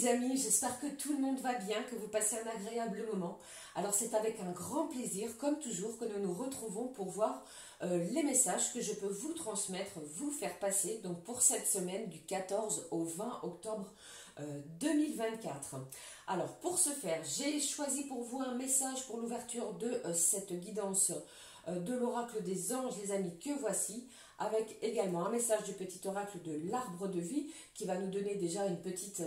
les amis, j'espère que tout le monde va bien, que vous passez un agréable moment. Alors c'est avec un grand plaisir, comme toujours, que nous nous retrouvons pour voir les messages que je peux vous transmettre, vous faire passer, donc pour cette semaine du 14 au 20 octobre 2024. Alors pour ce faire, j'ai choisi pour vous un message pour l'ouverture de cette guidance de l'oracle des anges, les amis, que voici, avec également un message du petit oracle de l'arbre de vie qui va nous donner déjà une petite,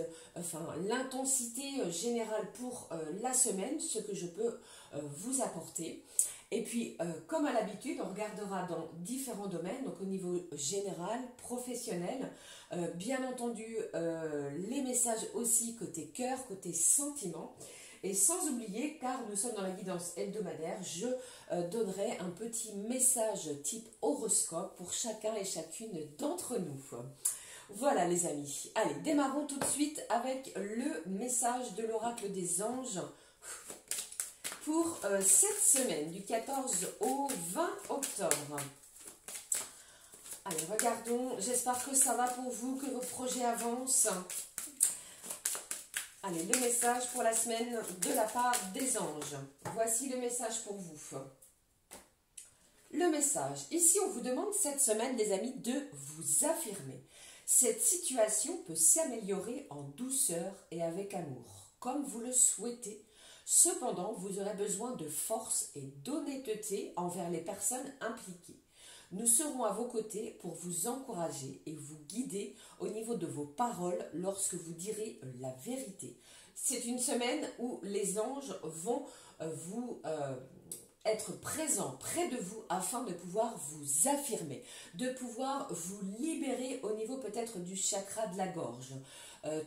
l'intensité générale pour la semaine, ce que je peux vous apporter. Et puis, comme à l'habitude, on regardera dans différents domaines, donc au niveau général, professionnel, bien entendu les messages aussi côté cœur, côté sentiment. Et sans oublier, car nous sommes dans la guidance hebdomadaire, je donnerai un petit message type horoscope pour chacun et chacune d'entre nous. Voilà les amis. Allez, démarrons tout de suite avec le message de l'oracle des anges pour cette semaine du 14 au 20 octobre. Allez, regardons. J'espère que ça va pour vous, que vos projets avancent. Allez, le message pour la semaine de la part des anges. Voici le message pour vous. Le message. Ici, on vous demande cette semaine, les amis, de vous affirmer. Cette situation peut s'améliorer en douceur et avec amour, comme vous le souhaitez. Cependant, vous aurez besoin de force et d'honnêteté envers les personnes impliquées. Nous serons à vos côtés pour vous encourager et vous guider au niveau de vos paroles lorsque vous direz la vérité. C'est une semaine où les anges vont vous être présents près de vous afin de pouvoir vous affirmer, de pouvoir vous libérer au niveau peut-être du chakra de la gorge.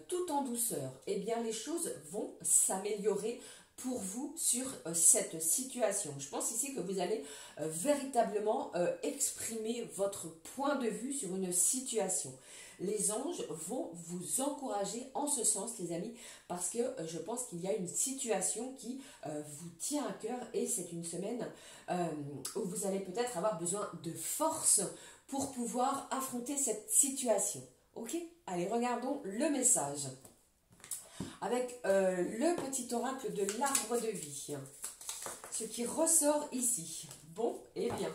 Tout en douceur, eh bien les choses vont s'améliorer pour vous sur cette situation. Je pense ici que vous allez véritablement exprimer votre point de vue sur une situation. Les anges vont vous encourager en ce sens, les amis, parce que je pense qu'il y a une situation qui vous tient à cœur et c'est une semaine où vous allez peut-être avoir besoin de force pour pouvoir affronter cette situation. Ok? Allez, regardons le message avec le petit oracle de l'arbre de vie. Ce qui ressort ici. Bon, eh bien,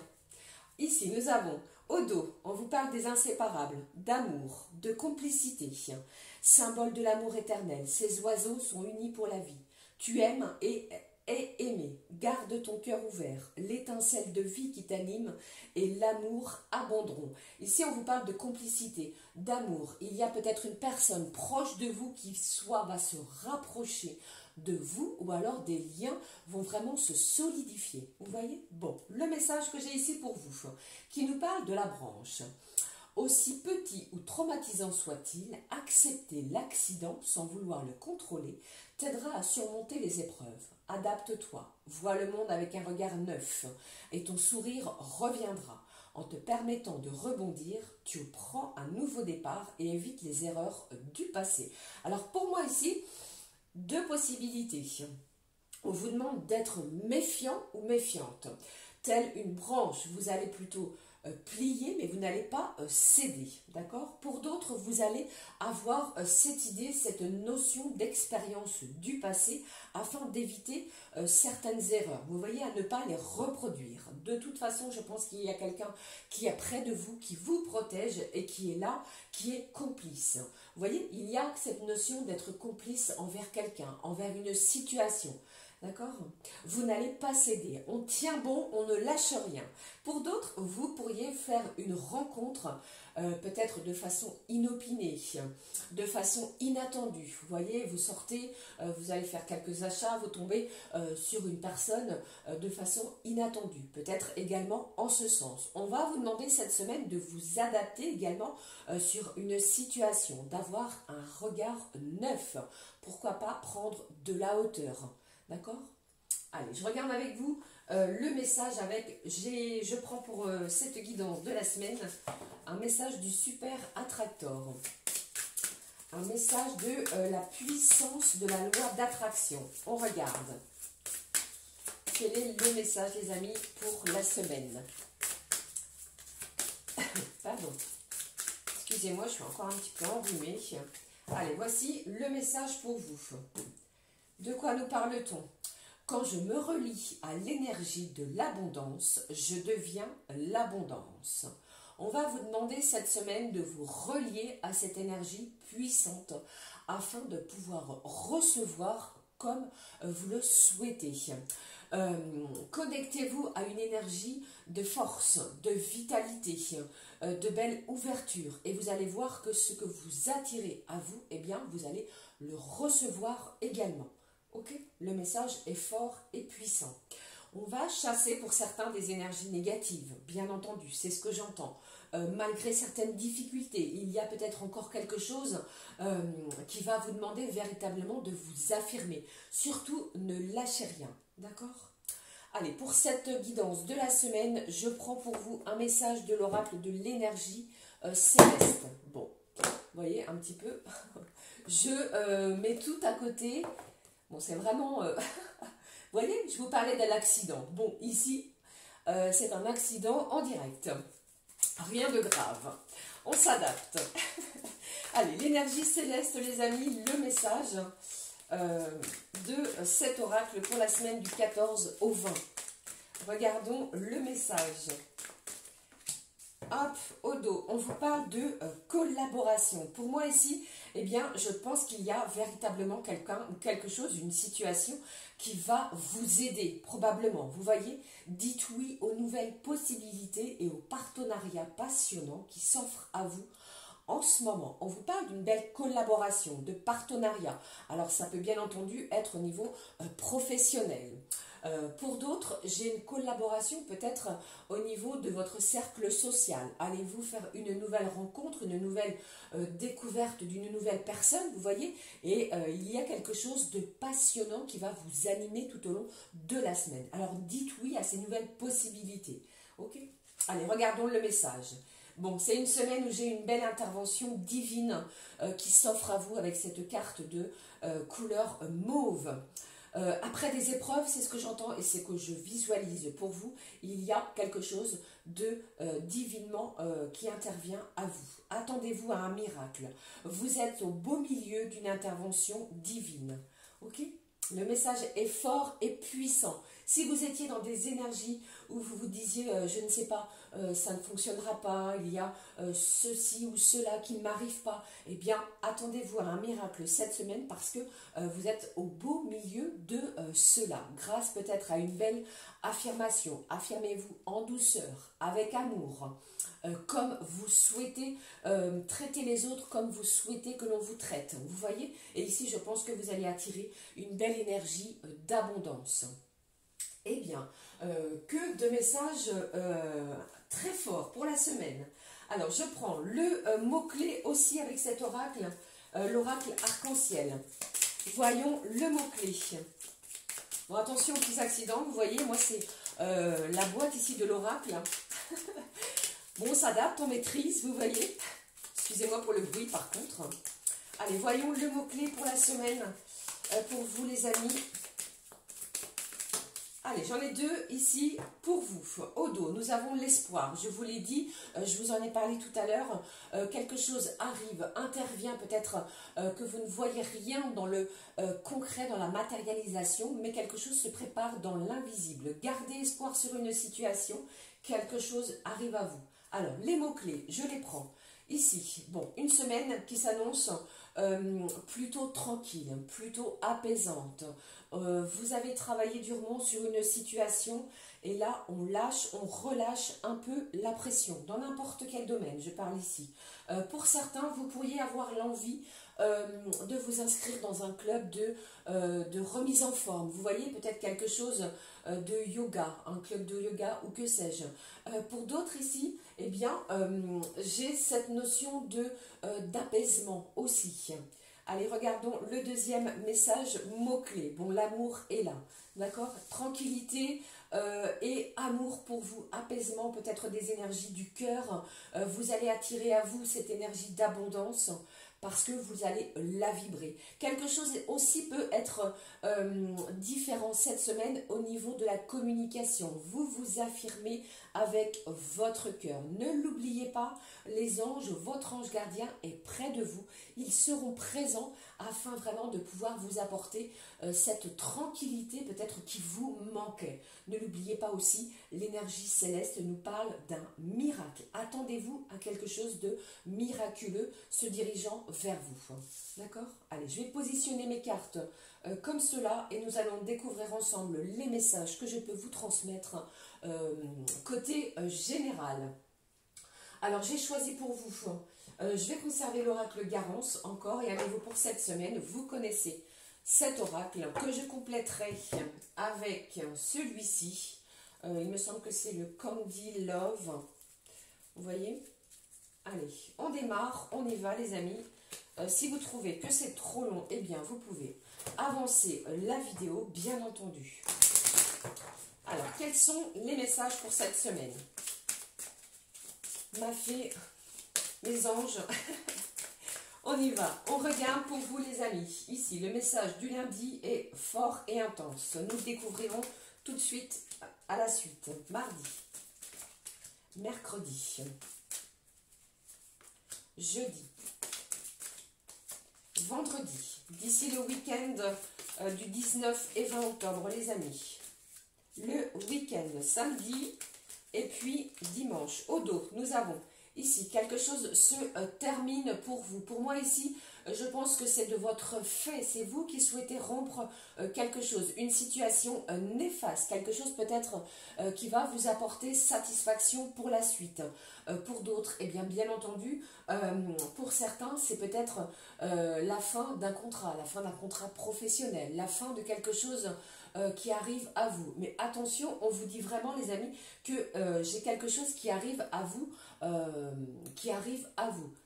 ici nous avons au dos, on vous parle des inséparables, d'amour, de complicité, symbole de l'amour éternel. Ces oiseaux sont unis pour la vie. Tu aimes et es aimé. Garde ton cœur ouvert. L'étincelle de vie qui t'anime et l'amour abonderont. Ici, on vous parle de complicité, d'amour. Il y a peut-être une personne proche de vous qui soit va se rapprocher de vous ou alors des liens vont vraiment se solidifier. Vous voyez? Bon, le message que j'ai ici pour vous, qui nous parle de la branche. Aussi petit ou traumatisant soit-il, accepter l'accident sans vouloir le contrôler t'aidera à surmonter les épreuves. Adapte-toi, vois le monde avec un regard neuf et ton sourire reviendra. En te permettant de rebondir, tu prends un nouveau départ et évites les erreurs du passé. Alors pour moi ici, deux possibilités. On vous demande d'être méfiant ou méfiante. Telle une branche, vous allez plutôt plier, mais vous n'allez pas céder, d'accord? Pour d'autres, vous allez avoir cette idée, cette notion d'expérience du passé afin d'éviter certaines erreurs. Vous voyez, à ne pas les reproduire. De toute façon, je pense qu'il y a quelqu'un qui est près de vous, qui vous protège et qui est là, qui est complice. Vous voyez, il y a cette notion d'être complice envers quelqu'un, envers une situation. D'accord? Vous n'allez pas céder. On tient bon, on ne lâche rien. Pour d'autres, vous pourriez faire une rencontre peut-être de façon inopinée, de façon inattendue. Vous voyez, vous sortez, vous allez faire quelques achats, vous tombez sur une personne de façon inattendue. Peut-être également en ce sens. On va vous demander cette semaine de vous adapter également sur une situation, d'avoir un regard neuf. Pourquoi pas prendre de la hauteur? D'accord? Allez, je regarde avec vous le message avec, je prends pour cette guidance de la semaine, un message du super attractor. Un message de la puissance de la loi d'attraction. On regarde. Quel est le message, les amis, pour la semaine? Pardon. Excusez-moi, je suis encore un petit peu enrhumée. Allez, voici le message pour vous. De quoi nous parle-t-on? Quand je me relie à l'énergie de l'abondance, je deviens l'abondance. On va vous demander cette semaine de vous relier à cette énergie puissante afin de pouvoir recevoir comme vous le souhaitez. Connectez-vous à une énergie de force, de vitalité, de belle ouverture et vous allez voir que ce que vous attirez à vous, eh bien, vous allez le recevoir également. Ok? Le message est fort et puissant. On va chasser pour certains des énergies négatives, bien entendu, c'est ce que j'entends. Malgré certaines difficultés, il y a peut-être encore quelque chose qui va vous demander véritablement de vous affirmer. Surtout, ne lâchez rien, d'accord? Allez, pour cette guidance de la semaine, je prends pour vous un message de l'oracle de l'énergie céleste. Bon, vous voyez un petit peu, je mets tout à côté. Bon, c'est vraiment... vous voyez, je vous parlais de l'accident. Bon, ici, c'est un accident en direct. Rien de grave. On s'adapte. Allez, l'énergie céleste, les amis, le message de cet oracle pour la semaine du 14 au 20. Regardons le message. Hop, au dos, on vous parle de collaboration. Pour moi ici, eh bien, je pense qu'il y a véritablement quelqu'un ou quelque chose, une situation qui va vous aider, probablement. Vous voyez, dites oui aux nouvelles possibilités et aux partenariats passionnants qui s'offrent à vous en ce moment. On vous parle d'une belle collaboration, de partenariat. Alors, ça peut bien entendu être au niveau professionnel. Pour d'autres, j'ai une collaboration peut-être au niveau de votre cercle social. Allez-vous faire une nouvelle rencontre, une nouvelle découverte d'une nouvelle personne, vous voyez? Et il y a quelque chose de passionnant qui va vous animer tout au long de la semaine. Alors dites oui à ces nouvelles possibilités. Ok? Allez, regardons le message. Bon, c'est une semaine où j'ai une belle intervention divine qui s'offre à vous avec cette carte de couleur mauve. Après des épreuves, c'est ce que j'entends et c'est que je visualise pour vous, il y a quelque chose de divinement qui intervient à vous. Attendez-vous à un miracle. Vous êtes au beau milieu d'une intervention divine. Ok? Le message est fort et puissant. Si vous étiez dans des énergies où vous vous disiez, je ne sais pas, ça ne fonctionnera pas, il y a ceci ou cela qui ne m'arrive pas, eh bien, attendez-vous à un miracle cette semaine parce que vous êtes au beau milieu de cela. Grâce peut-être à une belle affirmation. Affirmez-vous en douceur, avec amour, comme vous souhaitez traiter les autres, comme vous souhaitez que l'on vous traite. Vous voyez? Et ici, je pense que vous allez attirer une belle énergie d'abondance. Eh bien, que de messages très forts pour la semaine. Alors, je prends le mot-clé aussi avec cet oracle, l'oracle arc-en-ciel. Voyons le mot-clé. Bon, attention aux petits accidents, vous voyez, moi c'est la boîte ici de l'oracle. Bon, on s'adapte, on maîtrise, vous voyez. Excusez-moi pour le bruit par contre. Allez, voyons le mot-clé pour la semaine, pour vous les amis. Allez, j'en ai deux ici pour vous. Au dos, nous avons l'espoir. Je vous l'ai dit, je vous en ai parlé tout à l'heure. Quelque chose arrive, intervient peut-être que vous ne voyez rien dans le concret, dans la matérialisation, mais quelque chose se prépare dans l'invisible. Gardez espoir sur une situation, quelque chose arrive à vous. Alors, les mots-clés, je les prends. Ici, bon, une semaine qui s'annonce plutôt tranquille, plutôt apaisante. Vous avez travaillé durement sur une situation et là, on relâche un peu la pression dans n'importe quel domaine, je parle ici. Pour certains, vous pourriez avoir l'envie de vous inscrire dans un club de remise en forme. Vous voyez peut-être quelque chose de yoga, un club de yoga ou que sais-je. Pour d'autres ici, eh bien, j'ai cette notion d'apaisement aussi. Allez, regardons le deuxième message, mot-clé. Bon, l'amour est là, d'accord? Tranquillité et amour pour vous, apaisement, peut-être des énergies du cœur. Vous allez attirer à vous cette énergie d'abondance parce que vous allez la vibrer. Quelque chose aussi peut être différent cette semaine au niveau de la communication. Vous vous affirmez avec votre cœur. Ne l'oubliez pas, les anges, votre ange gardien est près de vous. Ils seront présents afin vraiment de pouvoir vous apporter cette tranquillité peut-être qui vous manquait. Ne l'oubliez pas aussi, l'énergie céleste nous parle d'un miracle. Attendez-vous à quelque chose de miraculeux se dirigeant vers vous. D'accord? Allez, je vais positionner mes cartes comme cela et nous allons découvrir ensemble les messages que je peux vous transmettre côté général. Alors, j'ai choisi pour vous, je vais conserver l'oracle Garance encore et à nouveau pour cette semaine, vous connaissez cet oracle que je compléterai avec celui-ci. Il me semble que c'est le Candy Love. Vous voyez? Allez, on démarre, on y va les amis. Si vous trouvez que c'est trop long, eh bien vous pouvez avancer la vidéo, bien entendu. Alors, quels sont les messages pour cette semaine? Ma fée, les anges, on y va. On regarde pour vous les amis. Ici, le message du lundi est fort et intense. Nous découvrirons tout de suite à la suite. Mardi, mercredi, jeudi, vendredi, d'ici le week-end du 19 et 20 octobre, les amis. Le week-end, samedi et puis dimanche. Au dos, nous avons ici quelque chose se termine pour vous. Pour moi ici, je pense que c'est de votre fait. C'est vous qui souhaitez rompre quelque chose, une situation néfaste, quelque chose peut-être qui va vous apporter satisfaction pour la suite. Pour d'autres, eh bien entendu, pour certains, c'est peut-être la fin d'un contrat professionnel, la fin de quelque chose qui arrive à vous. Mais attention, on vous dit vraiment les amis que j'ai quelque chose qui arrive à vous,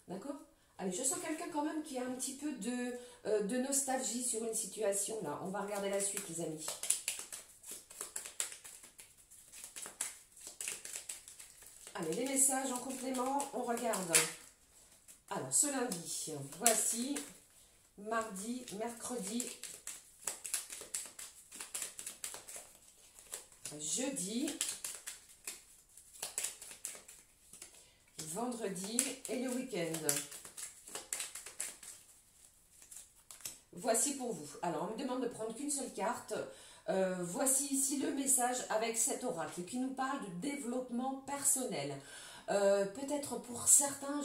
d'accord? Allez, je sens quelqu'un quand même qui a un petit peu de nostalgie sur une situation là. On va regarder la suite les amis. Allez, les messages en complément, on regarde. Alors, ce lundi, voici mardi, mercredi, jeudi, vendredi et le week-end. Voici pour vous. Alors, on me demande de prendre qu'une seule carte. Voici ici le message avec cet oracle qui nous parle de développement personnel. Peut-être pour certains,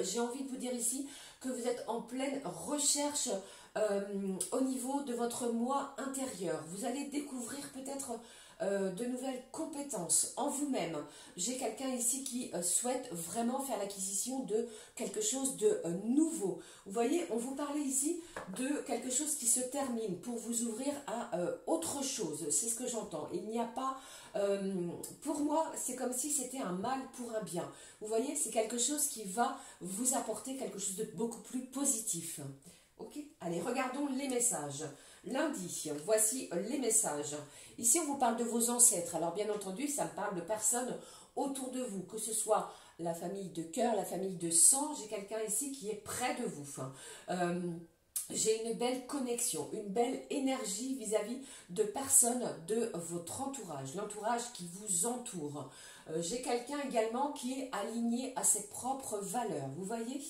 j'ai envie de vous dire ici que vous êtes en pleine recherche au niveau de votre moi intérieur. Vous allez découvrir peut-être de nouvelles compétences en vous-même. J'ai quelqu'un ici qui souhaite vraiment faire l'acquisition de quelque chose de nouveau. Vous voyez, on vous parlait ici de quelque chose qui se termine pour vous ouvrir à autre chose. C'est ce que j'entends. Il n'y a pas... pour moi, c'est comme si c'était un mal pour un bien. Vous voyez, c'est quelque chose qui va vous apporter quelque chose de beaucoup plus positif. Ok, allez, regardons les messages. Lundi, voici les messages. Ici, on vous parle de vos ancêtres. Alors, bien entendu, ça me parle de personnes autour de vous, que ce soit la famille de cœur, la famille de sang. J'ai quelqu'un ici qui est près de vous. J'ai une belle connexion, une belle énergie vis-à-vis de personnes de votre entourage, l'entourage qui vous entoure. J'ai quelqu'un également qui est aligné à ses propres valeurs. Vous voyez,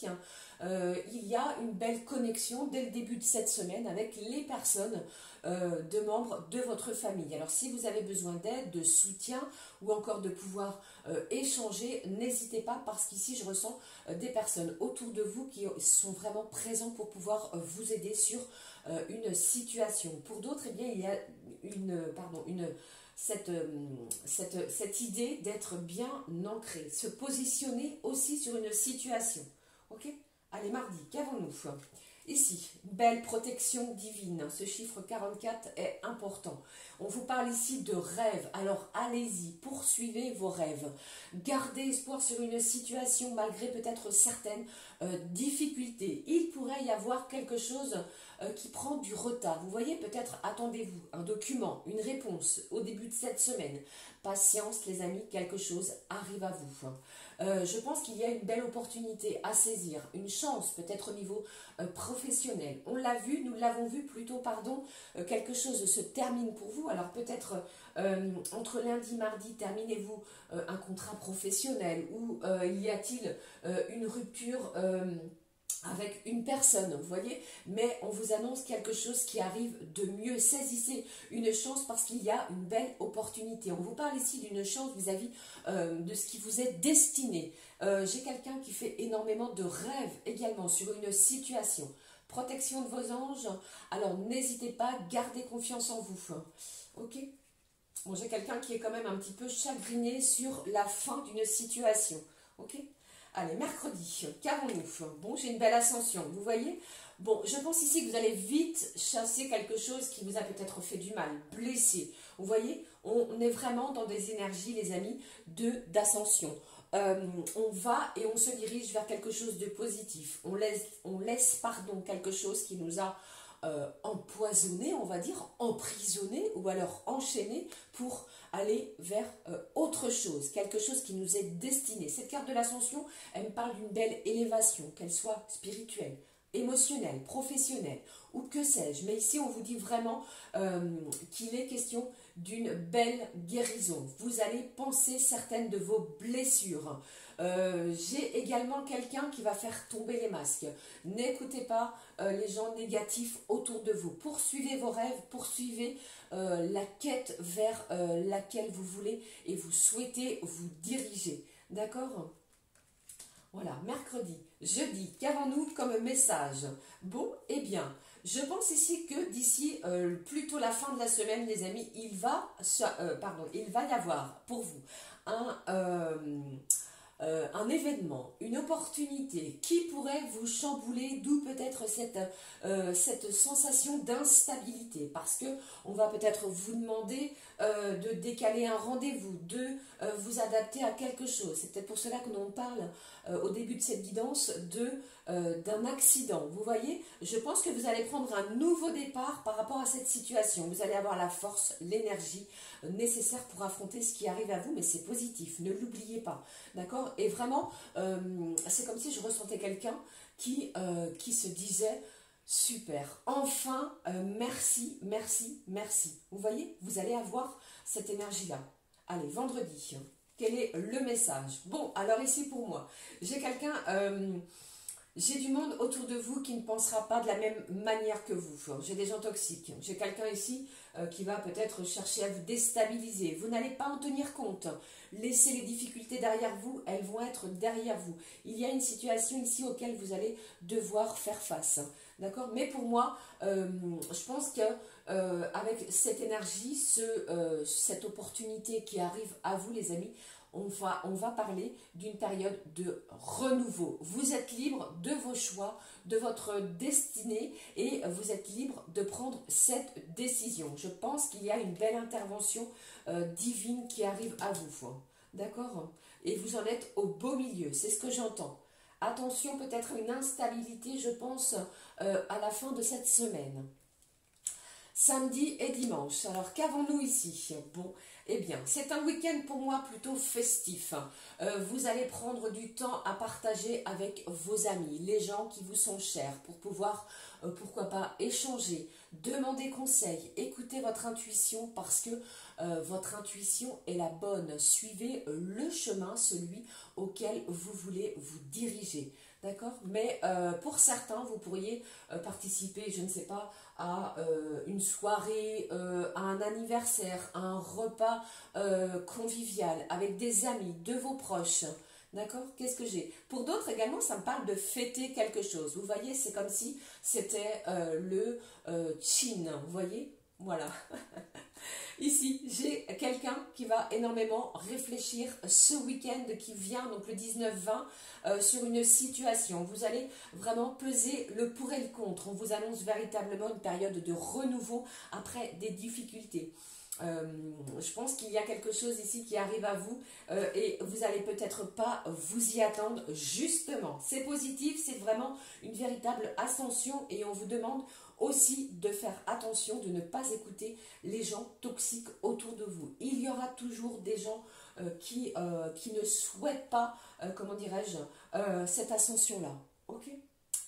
il y a une belle connexion dès le début de cette semaine avec les personnes de membres de votre famille. Alors si vous avez besoin d'aide, de soutien ou encore de pouvoir échanger, n'hésitez pas parce qu'ici je ressens des personnes autour de vous qui sont vraiment présents pour pouvoir vous aider sur une situation. Pour d'autres, eh bien, il y a cette idée d'être bien ancré, se positionner aussi sur une situation. Ok? Allez, mardi, qu'avons-nous? Ici, belle protection divine. Ce chiffre 44 est important. On vous parle ici de rêves. Alors, allez-y, poursuivez vos rêves. Gardez espoir sur une situation malgré peut-être certaines difficulté. Il pourrait y avoir quelque chose qui prend du retard. Vous voyez, peut-être attendez-vous un document, une réponse au début de cette semaine. Patience les amis, quelque chose arrive à vous. Je pense qu'il y a une belle opportunité à saisir, une chance peut-être au niveau professionnel. On l'a vu, nous l'avons vu plutôt, pardon, quelque chose se termine pour vous. Alors peut-être entre lundi et mardi, terminez-vous un contrat professionnel ou y a-t-il une rupture avec une personne, vous voyez, mais on vous annonce quelque chose qui arrive de mieux. Saisissez une chance parce qu'il y a une belle opportunité. On vous parle ici d'une chance vis-à-vis de ce qui vous est destiné. J'ai quelqu'un qui fait énormément de rêves également sur une situation. Protection de vos anges, alors n'hésitez pas, gardez confiance en vous. Ok ? Bon, j'ai quelqu'un qui est quand même un petit peu chagriné sur la fin d'une situation. Ok ? Allez, mercredi, qu'avons-nous? Bon, j'ai une belle ascension, vous voyez? Bon, je pense ici que vous allez vite chasser quelque chose qui vous a peut-être fait du mal, blessé. Vous voyez? On est vraiment dans des énergies, les amis, d'ascension. On va et on se dirige vers quelque chose de positif. On laisse pardon, quelque chose qui nous a empoisonné, on va dire, emprisonné ou alors enchaîné pour aller vers autre chose, quelque chose qui nous est destiné. Cette carte de l'ascension, elle me parle d'une belle élévation, qu'elle soit spirituelle, émotionnelle, professionnelle ou que sais-je. Mais ici, on vous dit vraiment qu'il est question d'une belle guérison. Vous allez penser certaines de vos blessures. J'ai également quelqu'un qui va faire tomber les masques. N'écoutez pas les gens négatifs autour de vous. Poursuivez vos rêves, poursuivez la quête vers laquelle vous voulez et vous souhaitez vous diriger. D'accord ? Voilà, mercredi, jeudi, qu'avons-nous comme message? Bon, eh bien, je pense ici que d'ici plutôt la fin de la semaine, les amis, il va y avoir pour vous un événement, une opportunité qui pourrait vous chambouler, d'où peut-être cette sensation d'instabilité, parce que on va peut-être vous demander de décaler un rendez-vous, de vous adapter à quelque chose. C'est peut-être pour cela que l'on parle au début de cette guidance d'un accident. Vous voyez, je pense que vous allez prendre un nouveau départ par rapport à cette situation. Vous allez avoir la force, l'énergie nécessaire pour affronter ce qui arrive à vous, mais c'est positif, ne l'oubliez pas. D'accord? Et vraiment, c'est comme si je ressentais quelqu'un qui se disait super, enfin, merci, merci, merci. Vous voyez, vous allez avoir cette énergie-là. Allez, vendredi, quel est le message? Bon, alors ici pour moi, j'ai quelqu'un, j'ai du monde autour de vous qui ne pensera pas de la même manière que vous. J'ai des gens toxiques. J'ai quelqu'un ici qui va peut-être chercher à vous déstabiliser. Vous n'allez pas en tenir compte. Laissez les difficultés derrière vous, elles vont être derrière vous. Il y a une situation ici auquel vous allez devoir faire face. D'accord? Mais pour moi, je pense que avec cette énergie, cette opportunité qui arrive à vous, les amis, on va parler d'une période de renouveau. Vous êtes libre de vos choix, de votre destinée et vous êtes libre de prendre cette décision. Je pense qu'il y a une belle intervention divine qui arrive à vous. D'accord? Et vous en êtes au beau milieu, c'est ce que j'entends. Attention, peut-être une instabilité, je pense, à la fin de cette semaine. Samedi et dimanche. Alors, qu'avons-nous ici? Bon, eh bien, c'est un week-end pour moi plutôt festif. Vous allez prendre du temps à partager avec vos amis, les gens qui vous sont chers, pour pouvoir, pourquoi pas, échanger, demander conseil, écouter votre intuition parce que votre intuition est la bonne. Suivez le chemin, celui auquel vous voulez vous diriger. D'accord? Mais pour certains, vous pourriez participer, je ne sais pas, à une soirée, à un anniversaire, à un repas convivial avec des amis, de vos proches. D'accord? Qu'est-ce que j'ai? Pour d'autres également, ça me parle de fêter quelque chose. Vous voyez, c'est comme si c'était le Chin. Vous voyez? Voilà. Ici, j'ai quelqu'un qui va énormément réfléchir ce week-end qui vient, donc le 19-20, sur une situation. Vous allez vraiment peser le pour et le contre. On vous annonce véritablement une période de renouveau après des difficultés. Je pense qu'il y a quelque chose ici qui arrive à vous et vous n'allez peut-être pas vous y attendre. Justement, c'est positif, c'est vraiment une véritable ascension et on vous demande aussi de faire attention, de ne pas écouter les gens toxiques autour de vous. Il y aura toujours des gens qui ne souhaitent pas, comment dirais-je, cette ascension-là. Ok?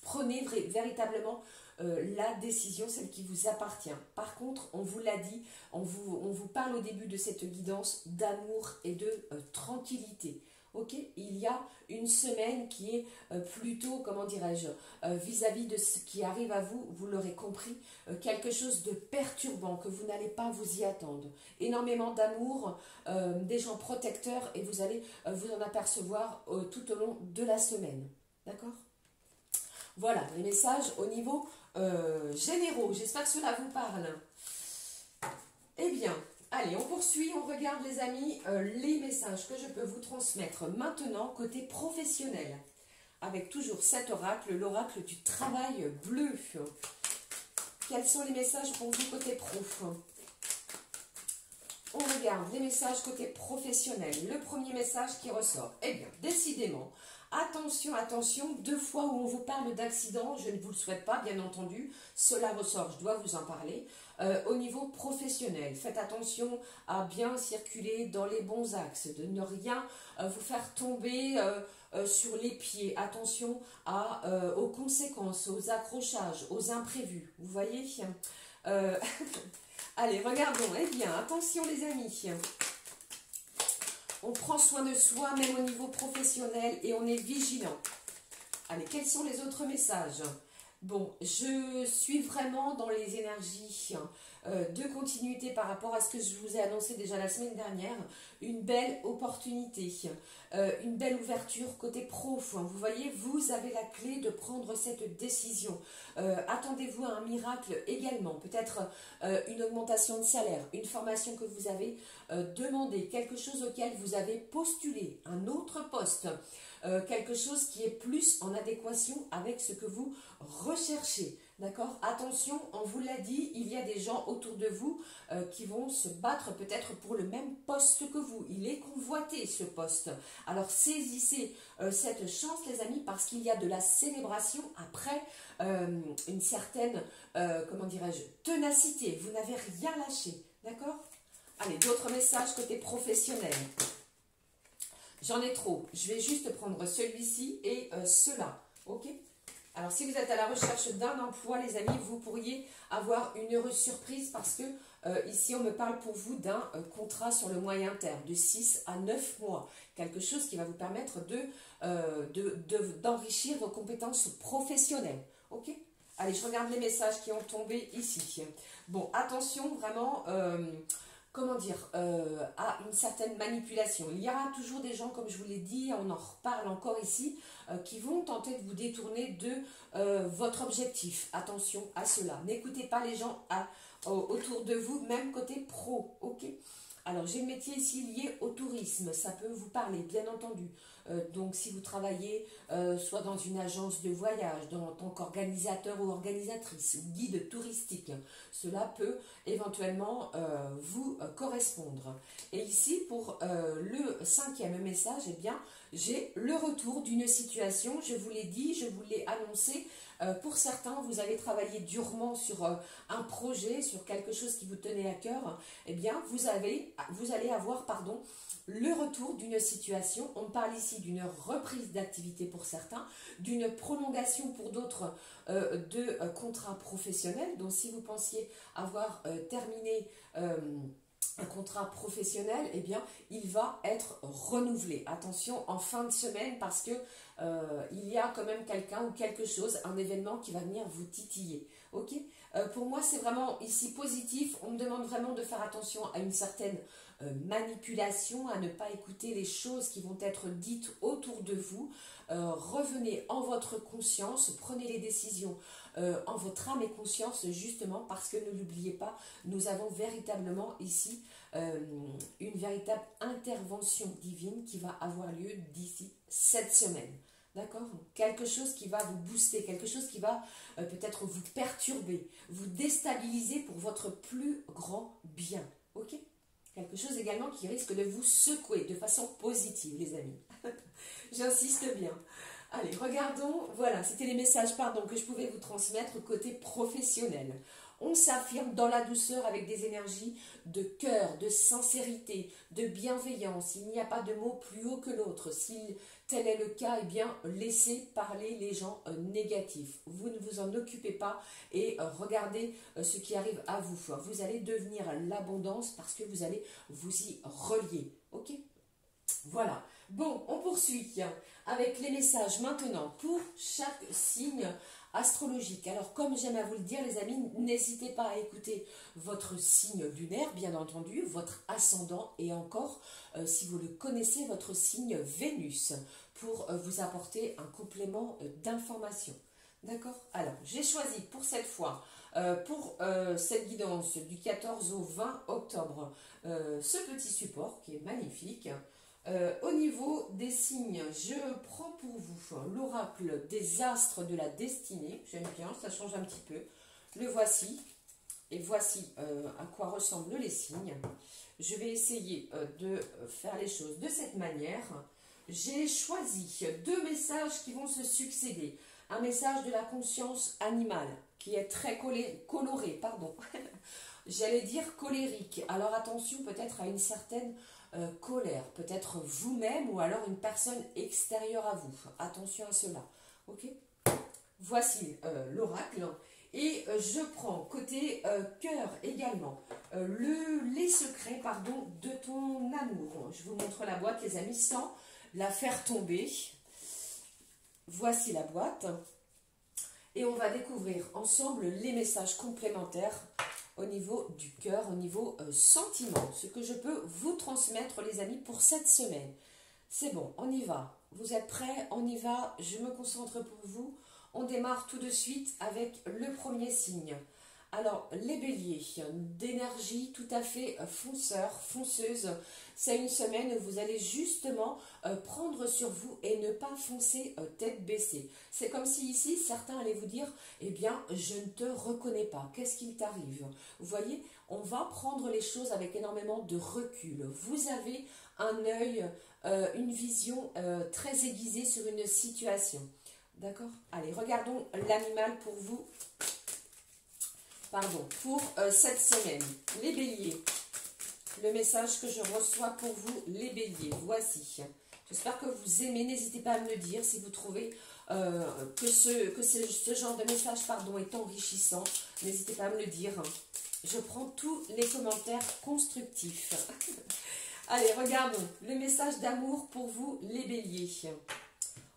Prenez véritablement la décision, celle qui vous appartient. Par contre, on vous l'a dit, on vous parle au début de cette guidance d'amour et de tranquillité. Ok, il y a une semaine qui est plutôt, comment dirais-je, vis-à-vis de ce qui arrive à vous, vous l'aurez compris, quelque chose de perturbant, que vous n'allez pas vous y attendre. Énormément d'amour, des gens protecteurs et vous allez vous en apercevoir tout au long de la semaine. D'accord ? Voilà, les messages au niveau généraux. J'espère que cela vous parle. Eh bien, allez, on poursuit, on regarde les amis les messages que je peux vous transmettre maintenant côté professionnel. Avec toujours cet oracle, l'oracle du travail bleu. Quels sont les messages pour vous côté pro? On regarde les messages côté professionnel. Le premier message qui ressort. Eh bien, décidément, attention, attention, 2 fois où on vous parle d'accident, je ne vous le souhaite pas, bien entendu. Cela ressort, je dois vous en parler. Au niveau professionnel, faites attention à bien circuler dans les bons axes, de ne rien vous faire tomber sur les pieds. Attention aux conséquences, aux accrochages, aux imprévus. Vous voyez Allez, regardons. Eh bien, attention les amis. On prend soin de soi, même au niveau professionnel, et on est vigilant. Allez, quels sont les autres messages? Bon, je suis vraiment dans les énergies de continuité par rapport à ce que je vous ai annoncé déjà la semaine dernière. Une belle opportunité, une belle ouverture côté pro. Vous voyez, vous avez la clé de prendre cette décision. Attendez-vous à un miracle également. Peut-être une augmentation de salaire, une formation que vous avez demandé, quelque chose auquel vous avez postulé, un autre poste. Quelque chose qui est plus en adéquation avec ce que vous recherchez. D'accord? Attention, on vous l'a dit, il y a des gens autour de vous qui vont se battre peut-être pour le même poste que vous. Il est convoité ce poste. Alors saisissez cette chance les amis parce qu'il y a de la célébration après une certaine, comment dirais-je, ténacité. Vous n'avez rien lâché. D'accord? Allez, d'autres messages côté professionnel. J'en ai trop. Je vais juste prendre celui-ci et cela. Ok? Alors, si vous êtes à la recherche d'un emploi, les amis, vous pourriez avoir une heureuse surprise parce que ici, on me parle pour vous d'un contrat sur le moyen terme, de 6 à 9 mois. Quelque chose qui va vous permettre d'enrichir vos compétences professionnelles. Ok? Allez, je regarde les messages qui ont tombé ici. Bon, attention, vraiment... comment dire, à une certaine manipulation. Il y aura toujours des gens, comme je vous l'ai dit, on en reparle encore ici, qui vont tenter de vous détourner de votre objectif. Attention à cela. N'écoutez pas les gens autour de vous, même côté pro, ok? Alors, j'ai le métier ici lié au tourisme, ça peut vous parler, bien entendu. Donc, si vous travaillez soit dans une agence de voyage, en tant qu'organisateur ou organisatrice, ou guide touristique, cela peut éventuellement vous correspondre. Et ici, pour le 5e message, eh bien, j'ai le retour d'une situation, je vous l'ai dit, je vous l'ai annoncé. Pour certains, vous avez travaillé durement sur un projet, sur quelque chose qui vous tenait à cœur, eh bien, vous allez avoir, le retour d'une situation. On parle ici d'une reprise d'activité pour certains, d'une prolongation pour d'autres de contrats professionnels. Donc, si vous pensiez avoir terminé un contrat professionnel, eh bien, il va être renouvelé. Attention, en fin de semaine, parce que il y a quand même quelqu'un ou quelque chose, un événement qui va venir vous titiller. Ok? Pour moi, c'est vraiment ici positif. On me demande vraiment de faire attention à une certaine manipulation, à ne pas écouter les choses qui vont être dites autour de vous. Revenez en votre conscience, prenez les décisions en votre âme et conscience, justement parce que ne l'oubliez pas, nous avons véritablement ici une véritable intervention divine qui va avoir lieu d'ici cette semaine. D'accord? Quelque chose qui va vous booster, quelque chose qui va peut-être vous perturber, vous déstabiliser pour votre plus grand bien. Ok? Quelque chose également qui risque de vous secouer de façon positive, les amis. J'insiste bien. Allez, regardons. Voilà, c'était les messages, pardon, que je pouvais vous transmettre côté professionnel. On s'affirme dans la douceur avec des énergies de cœur, de sincérité, de bienveillance. Il n'y a pas de mot plus haut que l'autre. Si tel est le cas, eh bien, laissez parler les gens négatifs. Vous ne vous en occupez pas et regardez ce qui arrive à vous. Vous allez devenir l'abondance parce que vous allez vous y relier. Ok? Voilà. Bon, on poursuit avec les messages maintenant pour chaque signe astrologique. Alors, comme j'aime à vous le dire, les amis, n'hésitez pas à écouter votre signe lunaire, bien entendu, votre ascendant et encore, si vous le connaissez, votre signe Vénus, pour vous apporter un complément d'information. D'accord? Alors, j'ai choisi pour cette fois, pour cette guidance du 14 au 20 octobre, ce petit support qui est magnifique. Au niveau des signes, je prends pour vous l'oracle des astres de la destinée. J'aime bien, ça change un petit peu. Le voici. Et voici à quoi ressemblent les signes. Je vais essayer de faire les choses de cette manière. J'ai choisi deux messages qui vont se succéder. Un message de la conscience animale qui est très coloré, pardon. J'allais dire colérique. Alors attention peut-être à une certaine colère, peut-être vous-même ou alors une personne extérieure à vous. Attention à cela. Ok? Voici l'oracle. Et je prends côté cœur également les secrets pardon, de ton amour. Je vous montre la boîte, les amis, sans la faire tomber. Voici la boîte. Et on va découvrir ensemble les messages complémentaires au niveau du cœur, au niveau sentiment. Ce que je peux vous transmettre, les amis, pour cette semaine. C'est bon, on y va. Vous êtes prêts? On y va. Je me concentre pour vous. On démarre tout de suite avec le premier signe. Alors, les béliers, d'énergie tout à fait fonceur, fonceuse. C'est une semaine où vous allez justement prendre sur vous et ne pas foncer tête baissée. C'est comme si ici, certains allaient vous dire, eh bien, je ne te reconnais pas. Qu'est-ce qu'il t'arrive? Vous voyez, on va prendre les choses avec énormément de recul. Vous avez un œil, une vision très aiguisée sur une situation. D'accord? Allez, regardons l'animal pour vous. Pardon, pour cette semaine. Les béliers. Le message que je reçois pour vous, les béliers. Voici. J'espère que vous aimez. N'hésitez pas à me le dire si vous trouvez que ce genre de message est enrichissant. N'hésitez pas à me le dire. Je prends tous les commentaires constructifs. Allez, regardons. Le message d'amour pour vous, les béliers.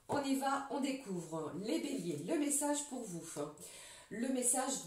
On y va, on découvre. Les béliers, le message pour vous. Le message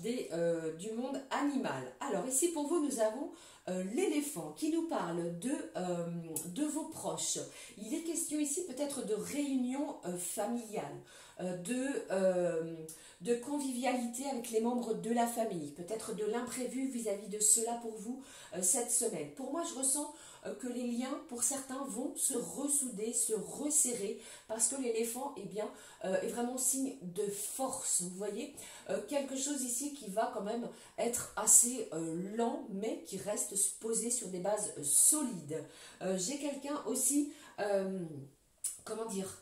du monde animal. Alors ici pour vous, nous avons l'éléphant qui nous parle de vos proches. Il est question ici peut-être de réunion familiale, de convivialité avec les membres de la famille, peut-être de l'imprévu vis-à-vis de cela pour vous cette semaine. Pour moi, je ressens que les liens, pour certains, vont se ressouder, se resserrer, parce que l'éléphant est vraiment signe de force, vous voyez, quelque chose ici qui va quand même être assez lent, mais qui reste posé sur des bases solides. J'ai quelqu'un aussi, comment dire,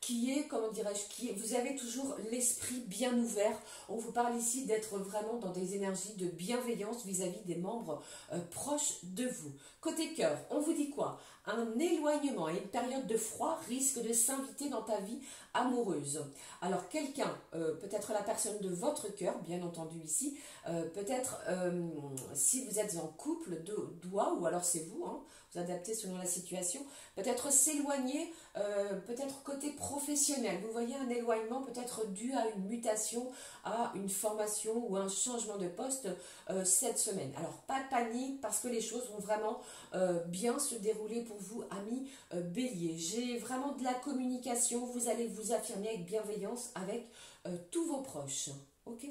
qui est, comment dirais-je, vous avez toujours l'esprit bien ouvert. On vous parle ici d'être vraiment dans des énergies de bienveillance vis-à-vis des membres proches de vous. Côté cœur, on vous dit quoi? Un éloignement et une période de froid risque de s'inviter dans ta vie amoureuse. Alors quelqu'un, peut-être la personne de votre cœur, bien entendu ici, peut-être si vous êtes en couple, doit, ou alors c'est vous, vous adaptez selon la situation, peut-être s'éloigner, peut-être côté professionnel. Vous voyez un éloignement peut-être dû à une mutation, à une formation ou un changement de poste cette semaine. Alors pas de panique parce que les choses vont vraiment bien se dérouler pour vous, amis bélier. J'ai vraiment de la communication, vous allez vous affirmer avec bienveillance avec tous vos proches. Ok?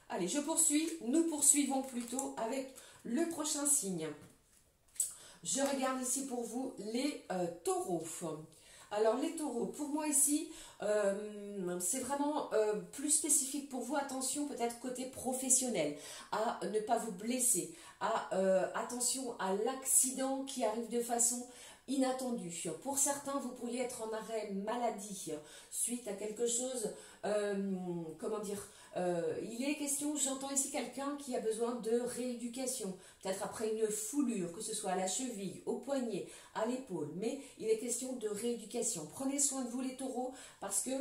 Allez, je poursuis, nous poursuivons plutôt avec le prochain signe. Je regarde ici pour vous les taureaux. Alors les taureaux, pour moi ici, c'est vraiment plus spécifique pour vous. Attention peut-être côté professionnel, à ne pas vous blesser, attention à l'accident qui arrive de façon inattendue. Pour certains, vous pourriez être en arrêt maladie suite à quelque chose, comment dire, il est question, j'entends ici quelqu'un qui a besoin de rééducation, peut-être après une foulure, que ce soit à la cheville, au poignet, à l'épaule, mais il est question de rééducation. Prenez soin de vous les taureaux, parce que,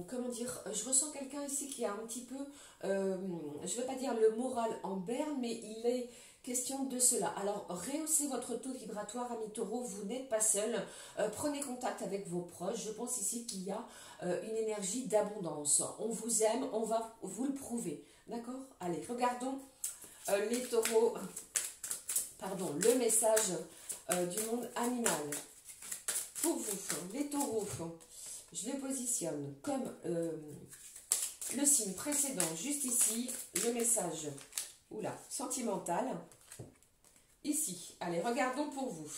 comment dire, je ressens quelqu'un ici qui a un petit peu, je ne vais pas dire le moral en berne, mais il est question de cela. Alors, rehaussez votre taux vibratoire, amis taureaux, vous n'êtes pas seul. Prenez contact avec vos proches. Je pense ici qu'il y a une énergie d'abondance. On vous aime, on va vous le prouver. D'accord? Allez, regardons les taureaux, pardon, le message du monde animal. Pour vous, les taureaux, je les positionne comme le signe précédent, juste ici, le message, oula, sentimental. Ici, allez, regardons pour vous.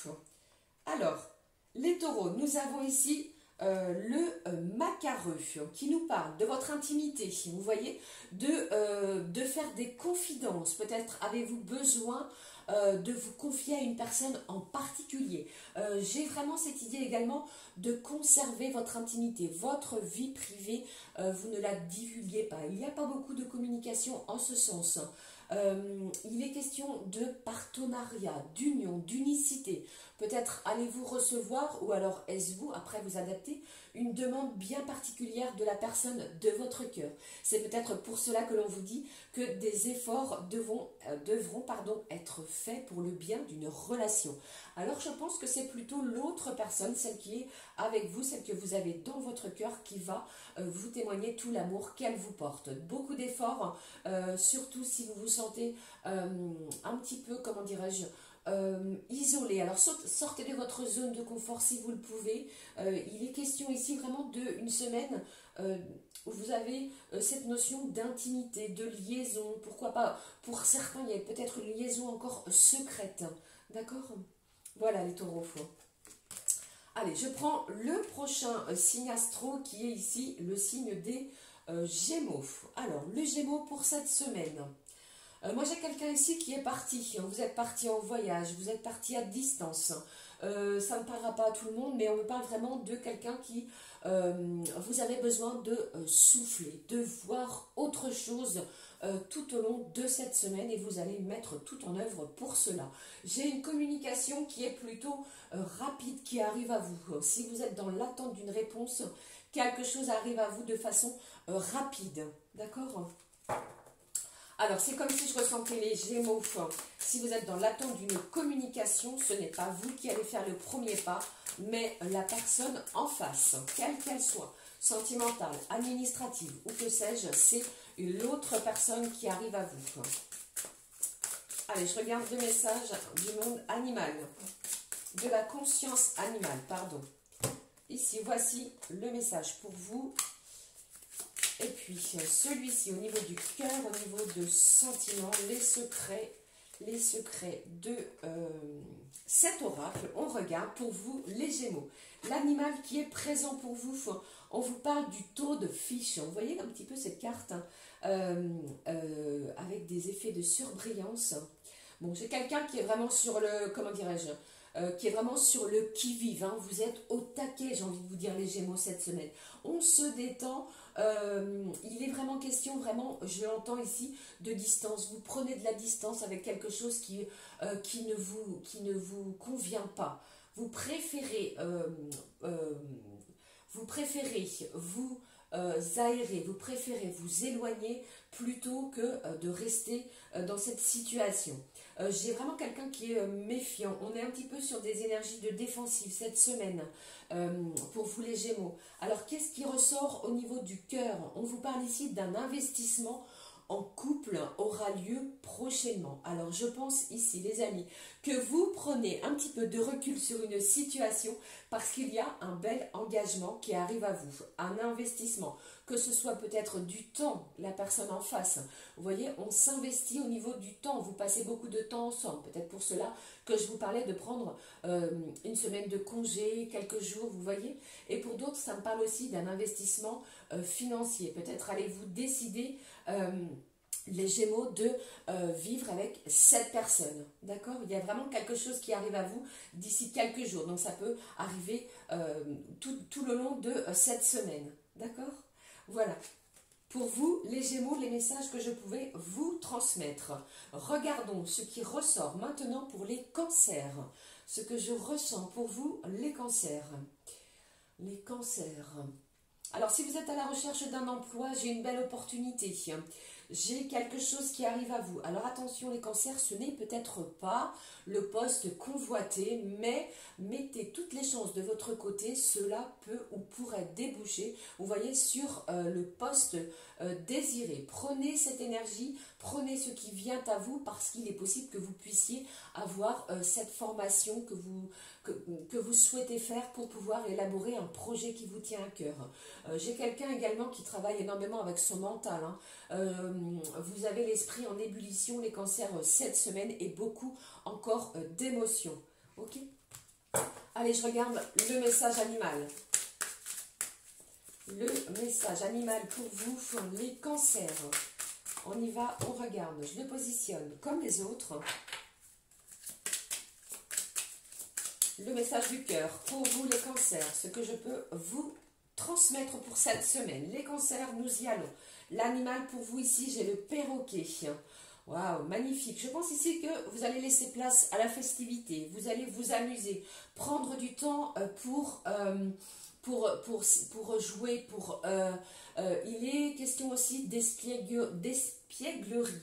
Alors, les taureaux, nous avons ici le macareux qui nous parle de votre intimité, vous voyez, de faire des confidences. Peut-être avez-vous besoin de vous confier à une personne en particulier. J'ai vraiment cette idée également de conserver votre intimité, votre vie privée, vous ne la divulguez pas. Il n'y a pas beaucoup de communication en ce sens. Il est question de partenariat, d'union, d'unicité. Peut-être allez-vous recevoir, ou alors est-ce vous, après vous adapter, une demande bien particulière de la personne de votre cœur. C'est peut-être pour cela que l'on vous dit que des efforts devront être faits pour le bien d'une relation. Alors je pense que c'est plutôt l'autre personne, celle qui est avec vous, celle que vous avez dans votre cœur, qui va vous témoigner tout l'amour qu'elle vous porte. Beaucoup d'efforts, surtout si vous vous sentez un petit peu, comment dirais-je, isolé. Alors sortez de votre zone de confort si vous le pouvez. Il est question ici vraiment d'une semaine où vous avez cette notion d'intimité, de liaison. Pourquoi pas, pour certains, il y a peut-être une liaison encore secrète. D'accord? Voilà les taureaux. Allez, je prends le prochain signe astro qui est ici le signe des Gémeaux. Alors, le Gémeaux pour cette semaine. Moi, j'ai quelqu'un ici qui est parti. Vous êtes parti en voyage, vous êtes parti à distance. Ça ne parlera pas à tout le monde, mais on me parle vraiment de quelqu'un qui, vous avez besoin de souffler, de voir autre chose tout au long de cette semaine, et vous allez mettre tout en œuvre pour cela. J'ai une communication qui est plutôt rapide, qui arrive à vous. Si vous êtes dans l'attente d'une réponse, quelque chose arrive à vous de façon rapide. D'accord ? Alors, c'est comme si je ressentais les Gémeaux. Si vous êtes dans l'attente d'une communication, ce n'est pas vous qui allez faire le premier pas, mais la personne en face, quelle qu'elle soit, sentimentale, administrative ou que sais-je, c'est l'autre personne qui arrive à vous. Allez, je regarde le message du monde animal, de la conscience animale, pardon. Ici, voici le message pour vous. Et puis, celui-ci, au niveau du cœur, au niveau de sentiments, les secrets de cet oracle, on regarde pour vous les Gémeaux. L'animal qui est présent pour vous, on vous parle du taux de fiche. Vous voyez un petit peu cette carte avec des effets de surbrillance. Bon, j'ai quelqu'un qui est vraiment sur le, comment dirais-je, qui est vraiment sur le qui-vive. Hein. Vous êtes au taquet, j'ai envie de vous dire, les Gémeaux, cette semaine. On se détend. Il est vraiment question, vraiment, je l'entends ici, de distance. Vous prenez de la distance avec quelque chose qui ne vous convient pas. Vous préférez vous aérer, vous préférez vous éloigner plutôt que de rester dans cette situation. J'ai vraiment quelqu'un qui est méfiant. On est un petit peu sur des énergies de défensive cette semaine pour vous les Gémeaux. Alors qu'est-ce qui ressort au niveau du cœur? On vous parle ici d'un investissement en couple aura lieu prochainement. Alors je pense ici les amis que vous prenez un petit peu de recul sur une situation parce qu'il y a un bel engagement qui arrive à vous, un investissement, que ce soit peut-être du temps, la personne en face. Vous voyez, on s'investit au niveau du temps, vous passez beaucoup de temps ensemble. Peut-être pour cela que je vous parlais de prendre une semaine de congé, quelques jours, vous voyez. Et pour d'autres, ça me parle aussi d'un investissement financier. Peut-être allez-vous décider... les Gémeaux de vivre avec cette personne, d'accord? Il y a vraiment quelque chose qui arrive à vous d'ici quelques jours, donc ça peut arriver tout le long de cette semaine, d'accord? Voilà, pour vous, les Gémeaux, les messages que je pouvais vous transmettre. Regardons ce qui ressort maintenant pour les cancers, ce que je ressens pour vous, les cancers. Les cancers. Alors, si vous êtes à la recherche d'un emploi, j'ai une belle opportunité. J'ai quelque chose qui arrive à vous. Alors attention les cancers, ce n'est peut-être pas le poste convoité, mais mettez toutes les chances de votre côté, cela peut ou pourrait déboucher, vous voyez, sur le poste désiré. Prenez cette énergie, prenez ce qui vient à vous parce qu'il est possible que vous puissiez avoir cette formation que vous souhaitez faire pour pouvoir élaborer un projet qui vous tient à cœur. J'ai quelqu'un également qui travaille énormément avec son mental. Vous avez l'esprit en ébullition, les cancers, cette semaine et beaucoup encore d'émotions. Ok? Allez, je regarde le message animal. Le message animal pour vous, les cancers. On y va, on regarde. Je le positionne comme les autres. Le message du cœur pour vous, les cancers. Ce que je peux vous transmettre pour cette semaine. Les cancers, nous y allons. L'animal pour vous ici, j'ai le perroquet. Waouh, magnifique. Je pense ici que vous allez laisser place à la festivité. Vous allez vous amuser. Prendre du temps pour jouer. Il est question aussi d'espièglerie.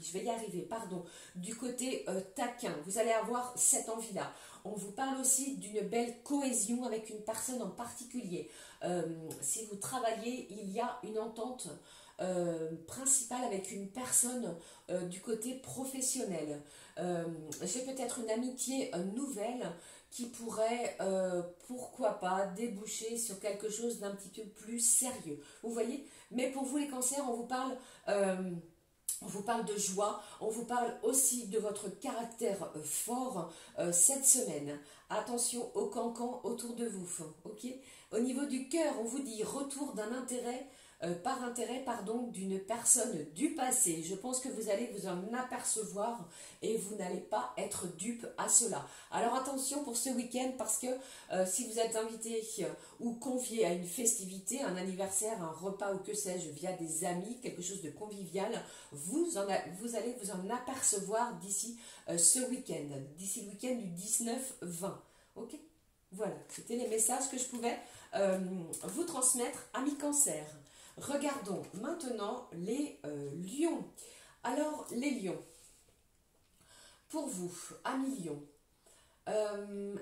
Je vais y arriver, pardon. Du côté taquin. Vous allez avoir cette envie-là. On vous parle aussi d'une belle cohésion avec une personne en particulier. Si vous travaillez, il y a une entente principale avec une personne du côté professionnel. J'ai peut-être une amitié nouvelle qui pourrait, pourquoi pas, déboucher sur quelque chose d'un petit peu plus sérieux. Vous voyez? Mais pour vous les cancers, on vous parle... on vous parle de joie, on vous parle aussi de votre caractère fort cette semaine. Attention au cancan autour de vous, ok? Au niveau du cœur, on vous dit retour d'un intérêt, d'une personne du passé. Je pense que vous allez vous en apercevoir et vous n'allez pas être dupe à cela. Alors attention pour ce week-end parce que si vous êtes invité ou convié à une festivité, un anniversaire, un repas ou que sais-je via des amis, quelque chose de convivial, vous allez vous en apercevoir d'ici ce week-end, d'ici le week-end du 19-20. Ok? Voilà, c'était les messages que je pouvais vous transmettre, amis cancer. Regardons maintenant les lions. Alors, les lions, pour vous, amis lions,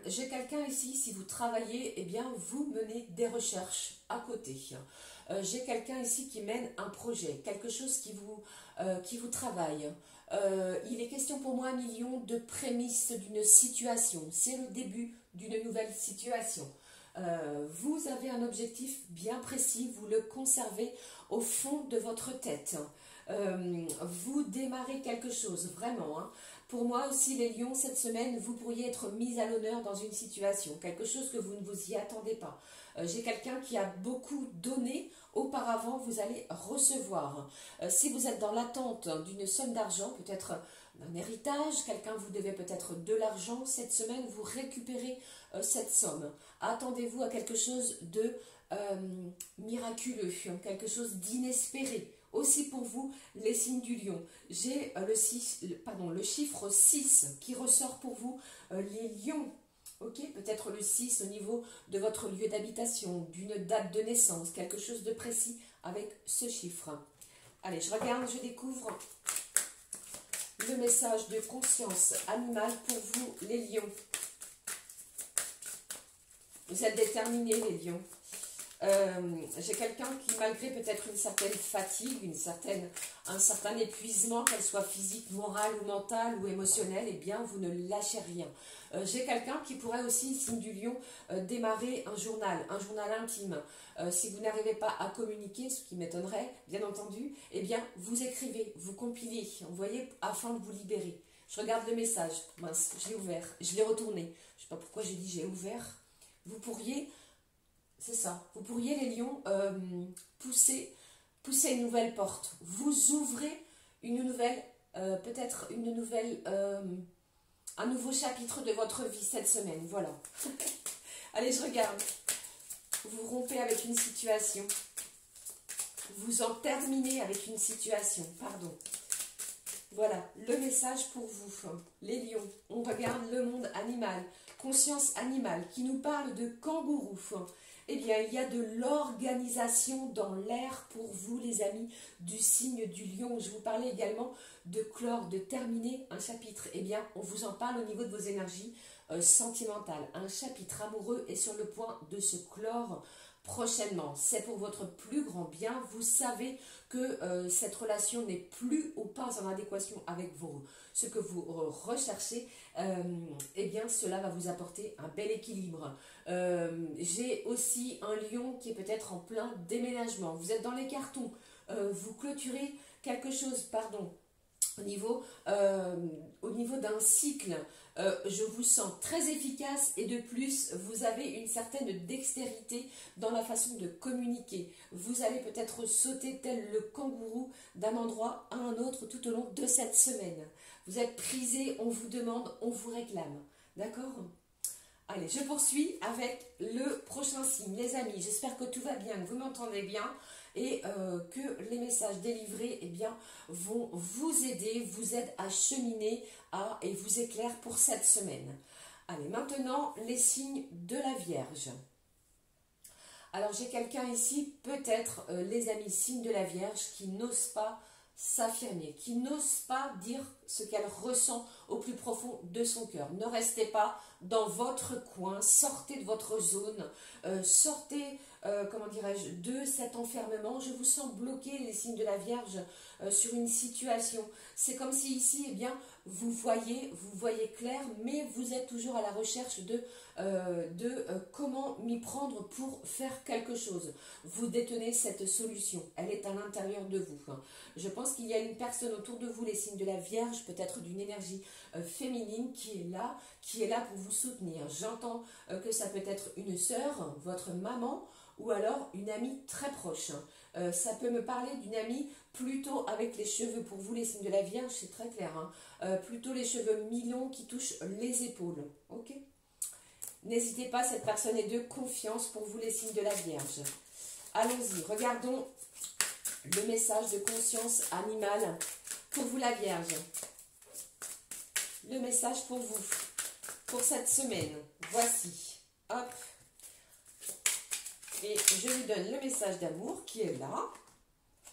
j'ai quelqu'un ici, si vous travaillez, eh bien, vous menez des recherches à côté. J'ai quelqu'un ici qui mène un projet, quelque chose qui vous travaille. Il est question pour moi, amis lions, de prémisse d'une situation. C'est le début d'une nouvelle situation. Vous avez un objectif bien précis, vous le conservez au fond de votre tête. Vous démarrez quelque chose, vraiment. Pour moi aussi, les lions, cette semaine, vous pourriez être mis à l'honneur dans une situation, quelque chose que vous ne vous y attendez pas. J'ai quelqu'un qui a beaucoup donné, auparavant, vous allez recevoir. Si vous êtes dans l'attente d'une somme d'argent, peut-être un héritage, quelqu'un vous devait peut-être de l'argent, cette semaine, vous récupérez cette somme. Attendez-vous à quelque chose de miraculeux, quelque chose d'inespéré. Aussi pour vous, les signes du lion. J'ai le chiffre 6 qui ressort pour vous, les lions. Ok, peut-être le 6 au niveau de votre lieu d'habitation, d'une date de naissance, quelque chose de précis avec ce chiffre. Allez, je regarde, je découvre le message de conscience animale pour vous, les lions. Vous êtes déterminés, les lions. J'ai quelqu'un qui, malgré peut-être une certaine fatigue, un certain épuisement, qu'elle soit physique, morale ou mentale ou émotionnelle, eh bien, vous ne lâchez rien. J'ai quelqu'un qui pourrait aussi, signe du lion, démarrer un journal intime. Si vous n'arrivez pas à communiquer, ce qui m'étonnerait, bien entendu, eh bien, vous écrivez, vous compilez, vous voyez, afin de vous libérer. Je regarde le message, mince, je l'ai ouvert, je l'ai retourné. Je ne sais pas pourquoi j'ai dit j'ai ouvert. Vous pourriez, c'est ça, vous pourriez les lions pousser une nouvelle porte. Vous ouvrez une nouvelle, peut-être une nouvelle, un nouveau chapitre de votre vie cette semaine, voilà. Allez, je regarde. Vous rompez avec une situation. Vous en terminez avec une situation, pardon. Voilà, le message pour vous, les lions. On regarde le monde animal, conscience animale, qui nous parle de kangourou. Eh bien, il y a de l'organisation dans l'air pour vous, les amis, du signe du lion. Je vous parlais également de clore, de terminer un chapitre. Eh bien, on vous en parle au niveau de vos énergies sentimentales. Un chapitre amoureux est sur le point de se clore prochainement. C'est pour votre plus grand bien. Vous savez que cette relation n'est plus ou pas en adéquation avec ce que vous recherchez. Eh bien, cela va vous apporter un bel équilibre. J'ai aussi un lion qui est peut-être en plein déménagement. Vous êtes dans les cartons. Vous clôturez quelque chose, pardon, au niveau d'un cycle. Je vous sens très efficace et de plus, vous avez une certaine dextérité dans la façon de communiquer. Vous allez peut-être sauter tel le kangourou d'un endroit à un autre tout au long de cette semaine. Vous êtes prisé, on vous demande, on vous réclame. D'accord ? Allez, je poursuis avec le prochain signe. Les amis, j'espère que tout va bien, que vous m'entendez bien et que les messages délivrés eh bien, vont vous aider, vous aident à cheminer et vous éclairent pour cette semaine. Allez, maintenant, les signes de la Vierge. Alors, j'ai quelqu'un ici, peut-être les amis, signes de la Vierge, qui n'ose pas s'affirmer, qui n'ose pas dire ce qu'elle ressent au plus profond de son cœur. Ne restez pas dans votre coin, sortez de votre zone, sortez, comment dirais-je, de cet enfermement. Je vous sens bloqué, les signes de la Vierge, sur une situation. C'est comme si ici, eh bien, vous voyez clair, mais vous êtes toujours à la recherche de comment m'y prendre pour faire quelque chose. Vous détenez cette solution, elle est à l'intérieur de vous. Je pense qu'il y a une personne autour de vous, les signes de la Vierge, peut-être d'une énergie féminine qui est là pour vous soutenir. J'entends que ça peut être une sœur, votre maman, ou alors une amie très proche. Ça peut me parler d'une amie plutôt avec les cheveux, pour vous les signes de la Vierge, c'est très clair, hein, plutôt les cheveux mi-longs qui touchent les épaules. Ok ? N'hésitez pas, cette personne est de confiance pour vous les signes de la Vierge. Allons-y, regardons le message de conscience animale pour vous la Vierge. Le message pour vous, pour cette semaine. Voici, hop. Et je lui donne le message d'amour qui est là,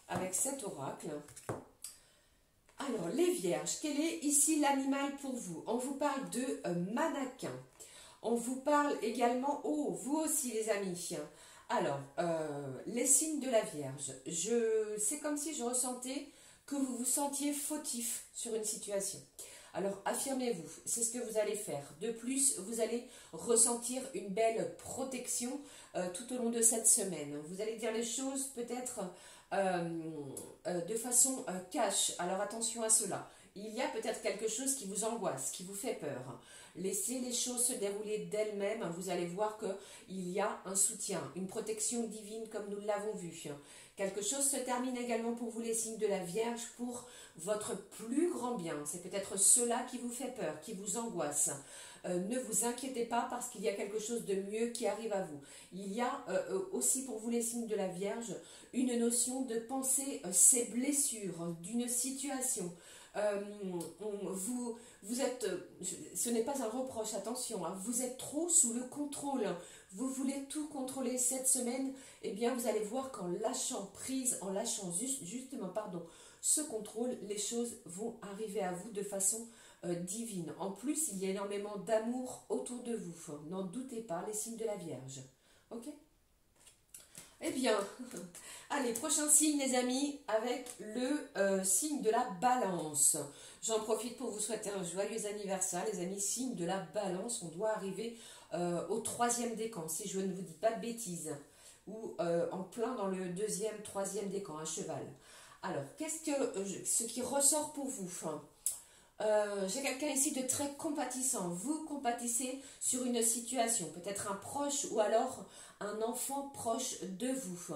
avec cet oracle. Alors, les Vierges, quel est ici l'animal pour vous? On vous parle de mannequin. On vous parle également, oh, vous aussi les amis. Alors, les signes de la Vierge. C'est comme si je ressentais que vous vous sentiez fautif sur une situation. Alors, affirmez-vous, c'est ce que vous allez faire. De plus, vous allez ressentir une belle protection tout au long de cette semaine. Vous allez dire les choses peut-être de façon cash. Alors, attention à cela. Il y a peut-être quelque chose qui vous angoisse, qui vous fait peur. Laissez les choses se dérouler d'elles-mêmes. Vous allez voir qu'il y a un soutien, une protection divine comme nous l'avons vu. Quelque chose se termine également pour vous les signes de la Vierge pour votre plus grand bien. C'est peut-être cela qui vous fait peur, qui vous angoisse. Ne vous inquiétez pas parce qu'il y a quelque chose de mieux qui arrive à vous. Il y a aussi pour vous les signes de la Vierge une notion de penser ces blessures d'une situation. Vous êtes, ce n'est pas un reproche, attention, hein, vous êtes trop sous le contrôle, vous voulez tout contrôler cette semaine, eh bien vous allez voir qu'en lâchant prise, en lâchant justement ce contrôle, les choses vont arriver à vous de façon divine. En plus, il y a énormément d'amour autour de vous, n'en doutez pas, les signes de la Vierge. Ok ? Eh bien, allez, prochain signe les amis, avec le signe de la balance. J'en profite pour vous souhaiter un joyeux anniversaire les amis, signe de la balance. On doit arriver au 3e décan, si je ne vous dis pas de bêtises. Ou en plein dans le 2e, 3e décan, un cheval. Alors, ce qui ressort pour vous? J'ai quelqu'un ici de très compatissant. Vous compatissez sur une situation, peut-être un proche ou alors un enfant proche de vous.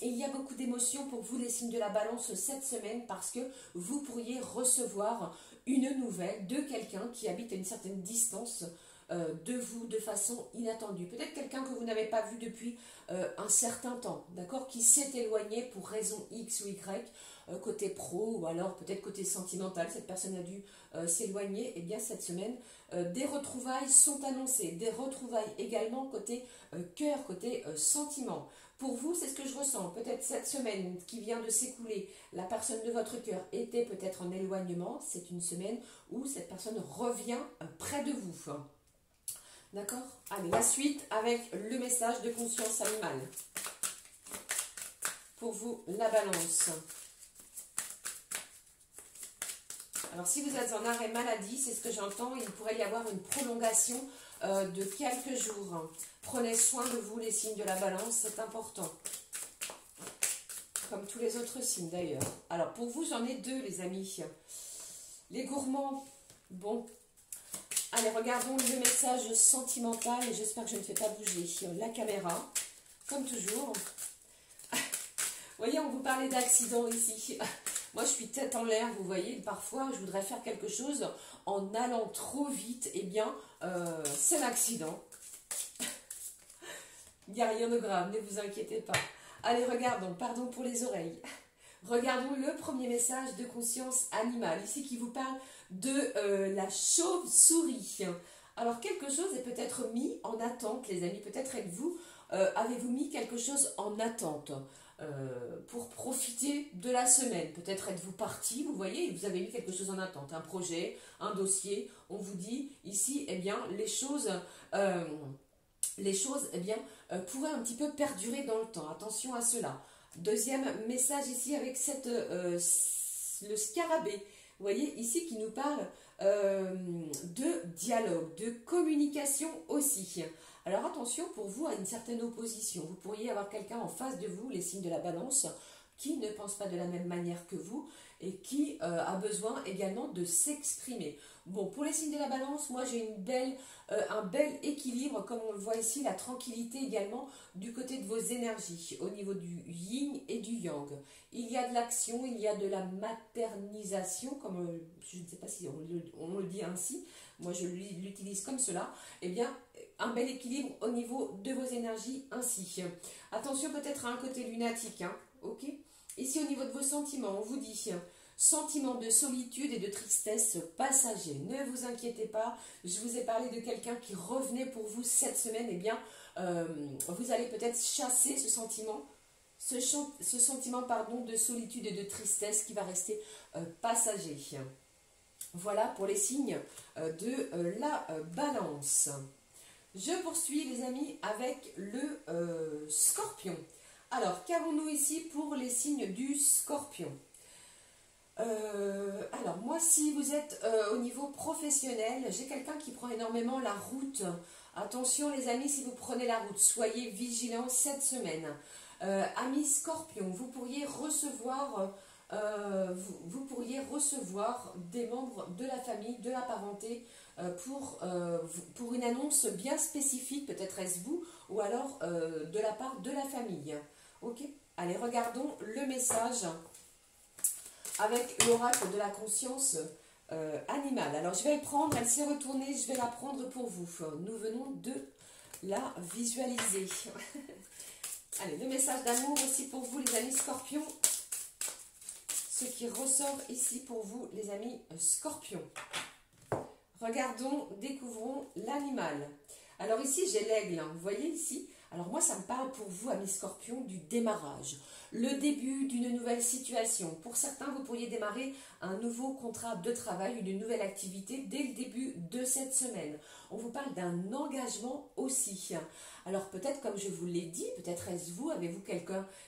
Il y a beaucoup d'émotions pour vous les signes de la balance cette semaine parce que vous pourriez recevoir une nouvelle de quelqu'un qui habite à une certaine distance de vous de façon inattendue. Peut-être quelqu'un que vous n'avez pas vu depuis un certain temps, d'accord, qui s'est éloigné pour raison X ou Y, côté pro ou alors peut-être côté sentimental, cette personne a dû s'éloigner. Et bien cette semaine, des retrouvailles sont annoncées, des retrouvailles également côté cœur, côté sentiment. Pour vous, c'est ce que je ressens. Peut-être cette semaine qui vient de s'écouler, la personne de votre cœur était peut-être en éloignement. C'est une semaine où cette personne revient près de vous. D'accord? Allez, la suite avec le message de conscience animale. Pour vous, la balance. Alors, si vous êtes en arrêt maladie, c'est ce que j'entends, il pourrait y avoir une prolongation de quelques jours. Prenez soin de vous, les signes de la balance, c'est important. Comme tous les autres signes d'ailleurs. Alors, pour vous, j'en ai deux, les amis. Les gourmands, bon. Allez, regardons le message sentimental et j'espère que je ne fais pas bouger la caméra, comme toujours. Vous voyez, on vous parlait d'accident ici. Moi, je suis tête en l'air, vous voyez. Parfois, je voudrais faire quelque chose en allant trop vite. Eh bien, c'est l'accident. Il n'y a rien de grave, ne vous inquiétez pas. Allez, regardons, pardon pour les oreilles. Regardons le premier message de conscience animale, ici qui vous parle de la chauve-souris. Alors, quelque chose est peut-être mis en attente, les amis. Peut-être êtes-vous, avez-vous mis quelque chose en attente pour profiter de la semaine. Peut-être êtes-vous parti, vous voyez, et vous avez mis quelque chose en attente. Un projet, un dossier. On vous dit ici, eh bien, les choses eh bien, pourraient un petit peu perdurer dans le temps. Attention à cela. Deuxième message ici avec le scarabée. Vous voyez ici qui nous parle de dialogue, de communication aussi. Alors attention pour vous à une certaine opposition. Vous pourriez avoir quelqu'un en face de vous, les signes de la balance, qui ne pense pas de la même manière que vous et qui a besoin également de s'exprimer. Bon, pour les signes de la balance, moi j'ai un bel équilibre, comme on le voit ici, la tranquillité également du côté de vos énergies, au niveau du yin et du yang. Il y a de l'action, il y a de la maternisation, comme je ne sais pas si on le dit ainsi, moi je l'utilise comme cela. Eh bien, un bel équilibre au niveau de vos énergies ainsi. Attention peut-être à un côté lunatique, hein, ok? Ici au niveau de vos sentiments, on vous dit sentiment de solitude et de tristesse passager. Ne vous inquiétez pas, je vous ai parlé de quelqu'un qui revenait pour vous cette semaine. Eh bien, vous allez peut-être chasser ce sentiment, pardon, de solitude et de tristesse qui va rester passager. Voilà pour les signes de la balance. Je poursuis les amis avec le scorpion. Alors, qu'avons-nous ici pour les signes du scorpion? Alors, moi, si vous êtes au niveau professionnel, j'ai quelqu'un qui prend énormément la route. Attention les amis, si vous prenez la route, soyez vigilants cette semaine. Amis scorpion, vous pourriez recevoir des membres de la famille, de la parenté, pour une annonce bien spécifique, peut-être est-ce vous, ou alors de la part de la famille. Ok? Allez, regardons le message avec l'oracle de la conscience animale. Alors, je vais le prendre, elle s'est retournée, je vais la prendre pour vous. Nous venons de la visualiser. Allez, le message d'amour aussi pour vous, les amis scorpions. Ce qui ressort ici pour vous, les amis scorpions. Regardons, découvrons l'animal. Alors ici, j'ai l'aigle, hein. Vous voyez ici, Alors moi, ça me parle pour vous, amis Scorpions, du démarrage, le début d'une nouvelle situation. Pour certains, vous pourriez démarrer un nouveau contrat de travail, une nouvelle activité dès le début de cette semaine. On vous parle d'un engagement aussi. Alors peut-être, comme je vous l'ai dit, peut-être est-ce vous, avez-vous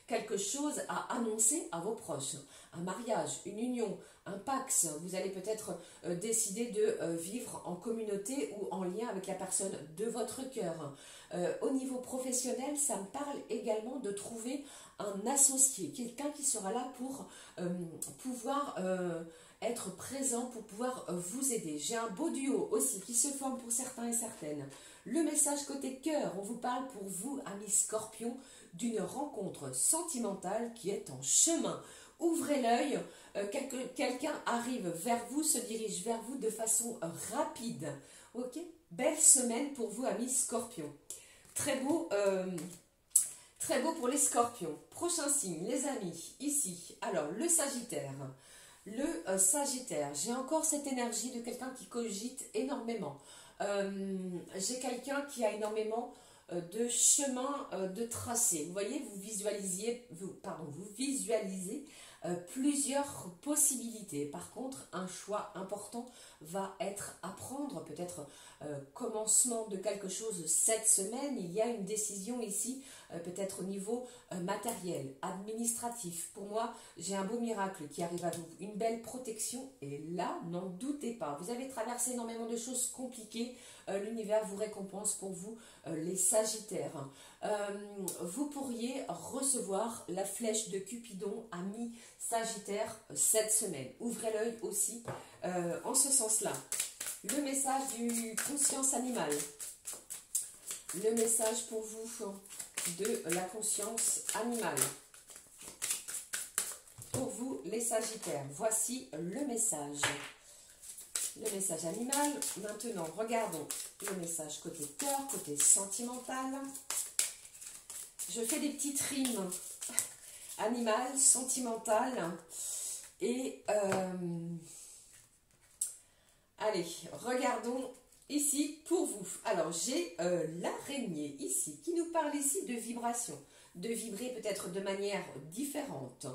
quelque chose à annoncer à vos proches. Un mariage, une union, un pax. Vous allez peut-être décider de vivre en communauté ou en lien avec la personne de votre cœur. Au niveau professionnel, ça me parle également de trouver un associé, quelqu'un qui sera là pour pouvoir être présent, pour pouvoir vous aider. J'ai un beau duo aussi qui se forme pour certains et certaines. Le message côté cœur, on vous parle pour vous, amis Scorpions, d'une rencontre sentimentale qui est en chemin. Ouvrez l'œil, quelqu'un arrive vers vous, se dirige vers vous de façon rapide. Ok? Belle semaine pour vous, amis Scorpions. Très beau pour les Scorpions. Prochain signe, les amis, ici. Alors, le Sagittaire. Le Sagittaire, j'ai encore cette énergie de quelqu'un qui cogite énormément. J'ai quelqu'un qui a énormément de chemins de tracé. Vous voyez, vous visualisez plusieurs possibilités. Par contre, un choix important va être à prendre, peut-être commencement de quelque chose cette semaine. Il y a une décision ici, peut-être au niveau matériel, administratif. Pour moi, j'ai un beau miracle qui arrive à vous, une belle protection. Et là, n'en doutez pas, vous avez traversé énormément de choses compliquées. L'univers vous récompense pour vous, les Sagittaires. Vous pourriez recevoir la flèche de Cupidon, ami Sagittaire, cette semaine. Ouvrez l'œil aussi en ce sens-là. Le message du conscience animale. Le message pour vous de la conscience animale. Pour vous, les Sagittaires, voici le message. Le message animal. Maintenant, regardons le message côté cœur, côté sentimental. Je fais des petites rimes. Animal, sentimental. Et allez, regardons ici pour vous. Alors, j'ai l'araignée ici qui nous parle ici de vibration. De vibrer peut-être de manière différente.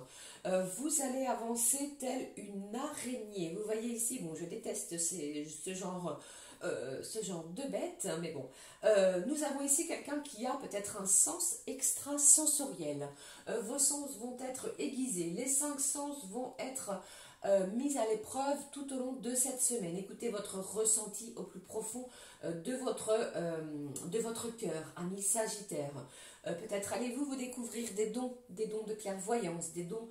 Vous allez avancer telle une araignée. Vous voyez ici, bon, je déteste ce genre de bête, mais bon. Nous avons ici quelqu'un qui a peut-être un sens extrasensoriel. Vos sens vont être aiguisés. Les 5 sens vont être mis à l'épreuve tout au long de cette semaine. Écoutez votre ressenti au plus profond de votre cœur, ami Sagittaire. Peut-être allez-vous vous découvrir des dons de clairvoyance, des dons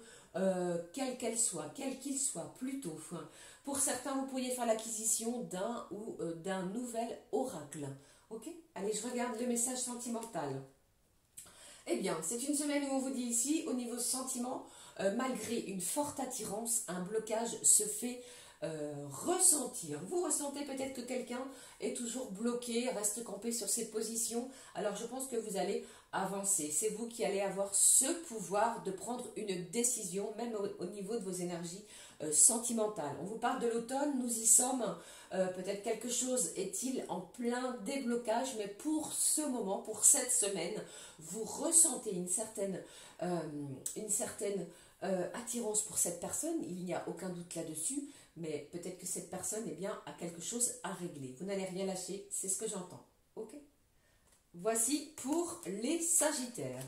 quels qu'ils soient, plutôt. Pour certains, vous pourriez faire l'acquisition d'un nouvel oracle. Ok? Allez, je regarde le message sentimental. Eh bien, c'est une semaine où on vous dit ici, au niveau sentiment, malgré une forte attirance, un blocage se fait ressentir. Vous ressentez peut-être que quelqu'un est toujours bloqué, reste campé sur ses positions. Alors je pense que vous allez avancer. C'est vous qui allez avoir ce pouvoir de prendre une décision, même au niveau de vos énergies sentimentales. On vous parle de l'automne, nous y sommes. Peut-être quelque chose est-il en plein déblocage, mais pour ce moment, pour cette semaine, vous ressentez une certaine attirance pour cette personne. Il n'y a aucun doute là-dessus. Mais peut-être que cette personne a quelque chose à régler. Vous n'allez rien lâcher, c'est ce que j'entends. Ok? Voici pour les Sagittaires.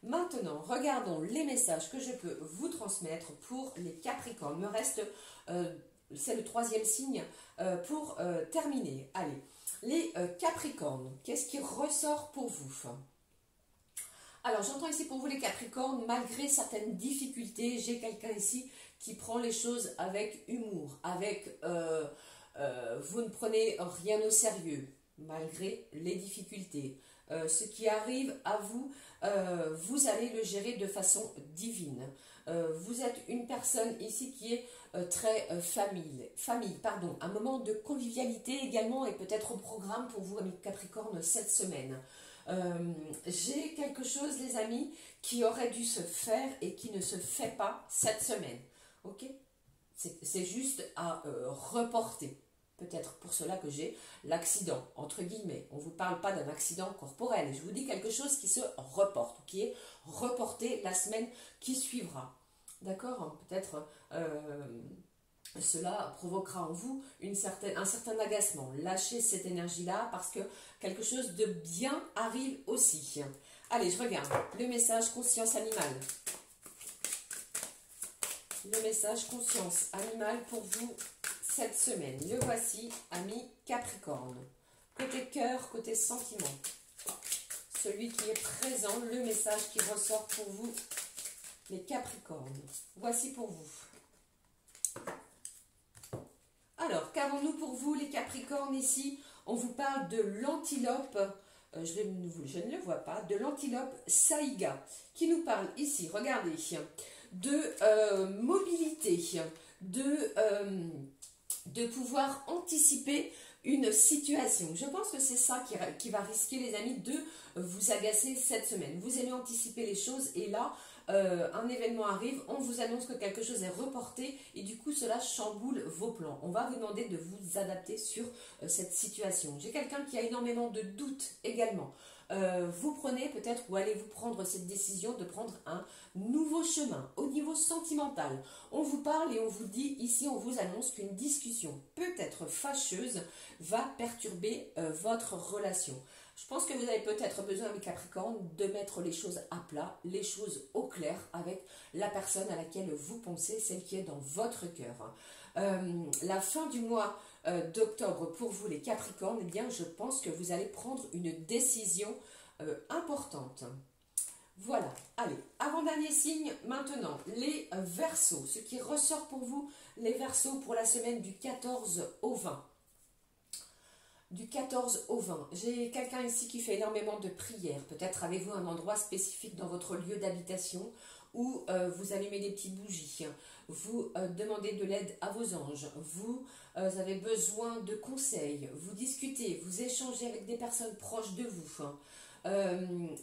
Maintenant, regardons les messages que je peux vous transmettre pour les Capricornes. Il me reste, c'est le 3e signe pour terminer. Allez, les Capricornes, qu'est-ce qui ressort pour vous? Alors, j'entends ici pour vous les Capricornes, malgré certaines difficultés, j'ai quelqu'un ici qui prend les choses avec humour, vous ne prenez rien au sérieux, malgré les difficultés. Ce qui arrive à vous, vous allez le gérer de façon divine. Vous êtes une personne ici qui est très famille, un moment de convivialité également est peut-être au programme pour vous, amis Capricorne, cette semaine. J'ai quelque chose, les amis, qui aurait dû se faire et qui ne se fait pas cette semaine. Ok? C'est juste à reporter. peut-être pour cela que j'ai l'accident, entre guillemets. On ne vous parle pas d'un accident corporel. Je vous dis quelque chose qui se reporte, qui est reporté la semaine qui suivra. D'accord? Peut-être cela provoquera en vous un certain agacement. Lâchez cette énergie-là parce que quelque chose de bien arrive aussi. Allez, je regarde. Le message conscience animale. Le message conscience animale pour vous cette semaine. Le voici, ami Capricorne. Côté cœur, côté sentiment. Celui qui est présent, le message qui ressort pour vous, les Capricornes. Voici pour vous. Alors, qu'avons-nous pour vous, les Capricornes, ici? On vous parle de l'antilope, je ne le vois pas, de l'antilope saïga, qui nous parle ici, regardez, de mobilité, de pouvoir anticiper une situation. Je pense que c'est ça qui va risquer, les amis, de vous agacer cette semaine. Vous aimez anticiper les choses et là, un événement arrive, on vous annonce que quelque chose est reporté et du coup cela chamboule vos plans. On va vous demander de vous adapter sur cette situation. J'ai quelqu'un qui a énormément de doutes également. Vous prenez peut-être ou allez-vous prendre cette décision de prendre un nouveau chemin au niveau sentimental. On vous parle et on vous dit, ici on vous annonce qu'une discussion peut-être fâcheuse va perturber votre relation. Je pense que vous avez peut-être besoin, mes Capricornes, de mettre les choses à plat, les choses au clair avec la personne à laquelle vous pensez, celle qui est dans votre cœur. La fin du mois d'octobre pour vous, les Capricornes, eh bien, je pense que vous allez prendre une décision importante. Voilà, allez, avant-dernier signe, maintenant, les Verseaux. Ce qui ressort pour vous, les Verseaux, pour la semaine du 14 au 20. Du 14 au 20. J'ai quelqu'un ici qui fait énormément de prières. Peut-être avez-vous un endroit spécifique dans votre lieu d'habitation où vous allumez des petites bougies. Vous demandez de l'aide à vos anges. Vous avez besoin de conseils. Vous discutez, vous échangez avec des personnes proches de vous.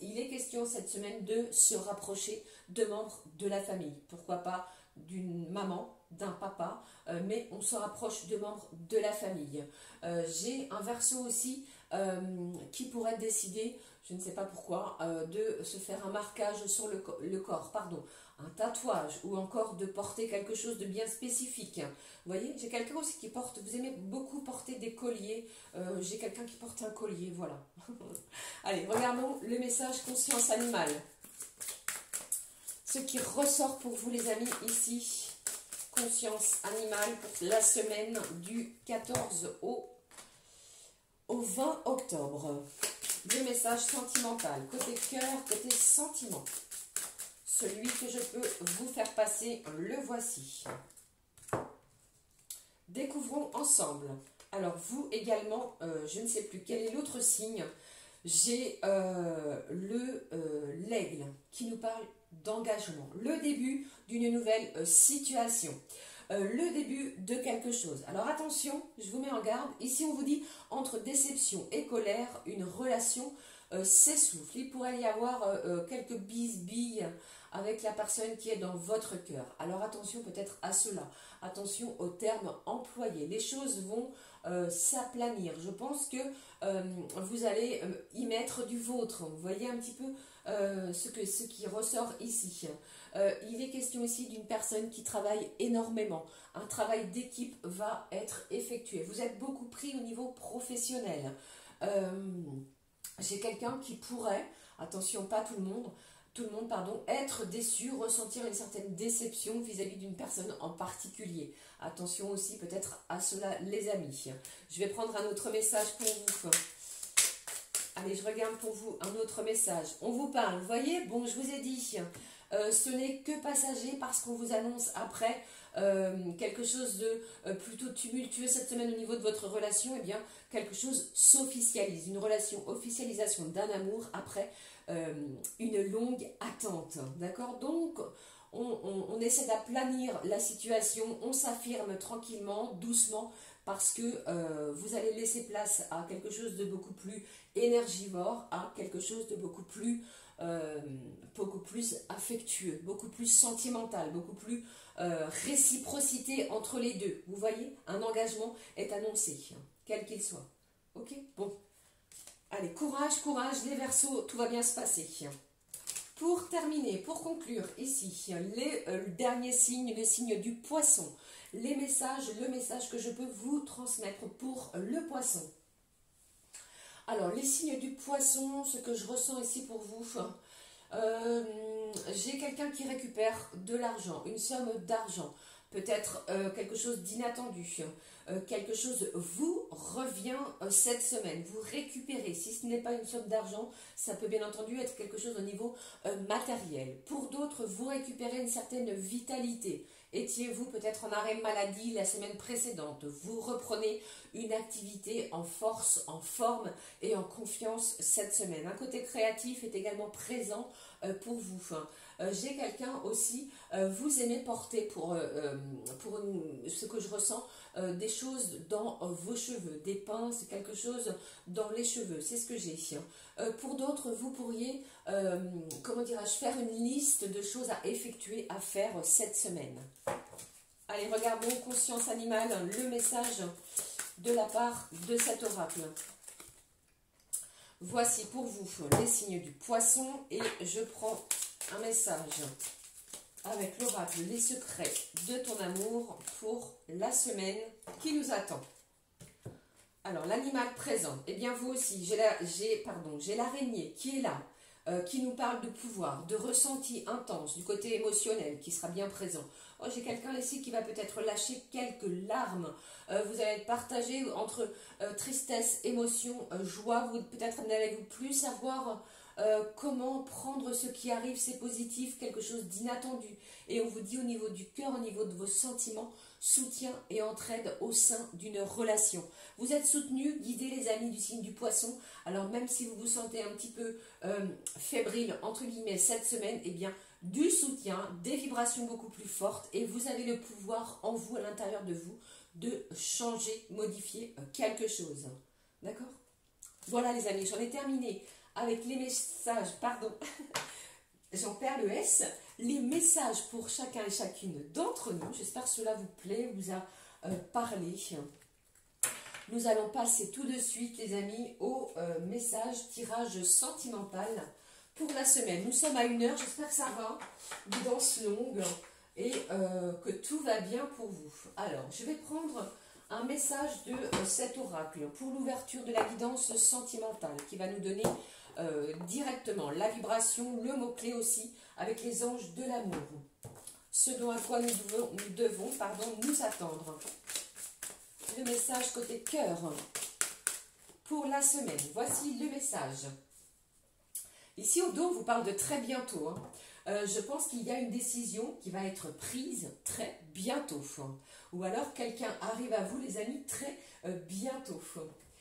Il est question cette semaine de se rapprocher de membres de la famille. Pourquoi pas d'une maman, d'un papa, mais on se rapproche de membres de la famille. J'ai un Verseau aussi qui pourrait décider, je ne sais pas pourquoi, de se faire un marquage sur le corps, pardon, un tatouage ou encore de porter quelque chose de bien spécifique. Vous voyez, j'ai quelqu'un aussi qui porte, vous aimez beaucoup porter des colliers, j'ai quelqu'un qui porte un collier, voilà. Allez, regardons le message conscience animale. Ce qui ressort pour vous, les amis, ici, conscience animale pour la semaine du 14 au 20 octobre. Le message sentimental, côté cœur, côté sentiment. Celui que je peux vous faire passer, le voici. Découvrons ensemble. Alors vous également, je ne sais plus quel est l'autre signe. J'ai l'aigle qui nous parle d'engagement. Le début d'une nouvelle situation. Le début de quelque chose. Alors attention, je vous mets en garde. Ici, on vous dit, entre déception et colère, une relation s'essouffle. Il pourrait y avoir quelques bisbilles avec la personne qui est dans votre cœur. Alors attention peut-être à cela. Attention aux termes employés. Les choses vont s'aplanir. Je pense que vous allez y mettre du vôtre. Vous voyez un petit peu ce qui ressort ici. Il est question ici d'une personne qui travaille énormément. Un travail d'équipe va être effectué. Vous êtes beaucoup pris au niveau professionnel. J'ai quelqu'un qui pourrait, attention pas tout le monde, être déçu, ressentir une certaine déception vis-à-vis d'une personne en particulier. Attention aussi peut-être à cela, les amis. Je vais prendre un autre message pour vous. Allez, je regarde pour vous un autre message. On vous parle, vous voyez, bon, je vous ai dit, ce n'est que passager parce qu'on vous annonce après quelque chose de plutôt tumultueux cette semaine au niveau de votre relation. Eh bien, quelque chose s'officialise, une relation, officialisation d'un amour après une longue attente, d'accord? Donc, on essaie d'aplanir la situation, on s'affirme tranquillement, doucement, parce que vous allez laisser place à quelque chose de beaucoup plus énergivore, à quelque chose de beaucoup plus beaucoup plus affectueux, beaucoup plus sentimental, beaucoup plus réciprocité entre les deux. Vous voyez, un engagement est annoncé, quel qu'il soit. Ok, bon. Allez, courage, courage, les Verseaux, tout va bien se passer. Pour terminer, pour conclure, ici, les derniers signes, le signe du Poisson. Les messages, le message que je peux vous transmettre pour le Poisson. Alors, les signes du Poisson, ce que je ressens ici pour vous, j'ai quelqu'un qui récupère de l'argent, une somme d'argent, peut-être quelque chose d'inattendu, quelque chose vous revient cette semaine, vous récupérez, si ce n'est pas une somme d'argent, ça peut bien entendu être quelque chose au niveau matériel. Pour d'autres, vous récupérez une certaine vitalité. Étiez-vous peut-être en arrêt maladie la semaine précédente, vous reprenez une activité en force, en forme et en confiance cette semaine. Un côté créatif est également présent pour vous. J'ai quelqu'un aussi, vous aimez porter pour ce que je ressens, des choses dans vos cheveux, des pinces, quelque chose dans les cheveux, c'est ce que j'ai. Pour d'autres, vous pourriez, comment dirais-je, faire une liste de choses à effectuer, à faire cette semaine. Allez, regardons, conscience animale, le message de la part de cet oracle. Voici pour vous les signes du Poisson et je prends un message avec l'oracle, les secrets de ton amour pour la semaine qui nous attend. Alors, l'animal présent, eh bien vous aussi, j'ai l'araignée qui est là, qui nous parle de pouvoir, de ressenti intense, du côté émotionnel qui sera bien présent. Oh, j'ai quelqu'un ici qui va peut-être lâcher quelques larmes. Vous allez être partagé entre tristesse, émotion, joie. Vous peut-être n'allez-vous plus savoir comment prendre ce qui arrive, c'est positif, quelque chose d'inattendu. Et on vous dit au niveau du cœur, au niveau de vos sentiments, soutien et entraide au sein d'une relation. Vous êtes soutenus, guidés les amis du signe du Poisson. Alors même si vous vous sentez un petit peu fébrile, entre guillemets, cette semaine, eh bien, du soutien, des vibrations beaucoup plus fortes et vous avez le pouvoir en vous, à l'intérieur de vous, de changer, modifier quelque chose. D'accord? Voilà les amis, j'en ai terminé avec les messages, pardon, j'en perds le S, les messages pour chacun et chacune d'entre nous. J'espère que cela vous plaît, vous a parlé. Nous allons passer tout de suite les amis au message tirage sentimental pour la semaine. Nous sommes à 1 heure, j'espère que ça va, guidance longue et que tout va bien pour vous. Alors, je vais prendre un message de cet oracle pour l'ouverture de la guidance sentimentale qui va nous donner directement la vibration, le mot-clé aussi, avec les anges de l'amour. Ce dont à quoi nous devons nous attendre. Le message côté cœur pour la semaine. Voici le message. Ici au dos, on vous parle de très bientôt. Je pense qu'il y a une décision qui va être prise très bientôt. Ou alors quelqu'un arrive à vous, les amis, très bientôt.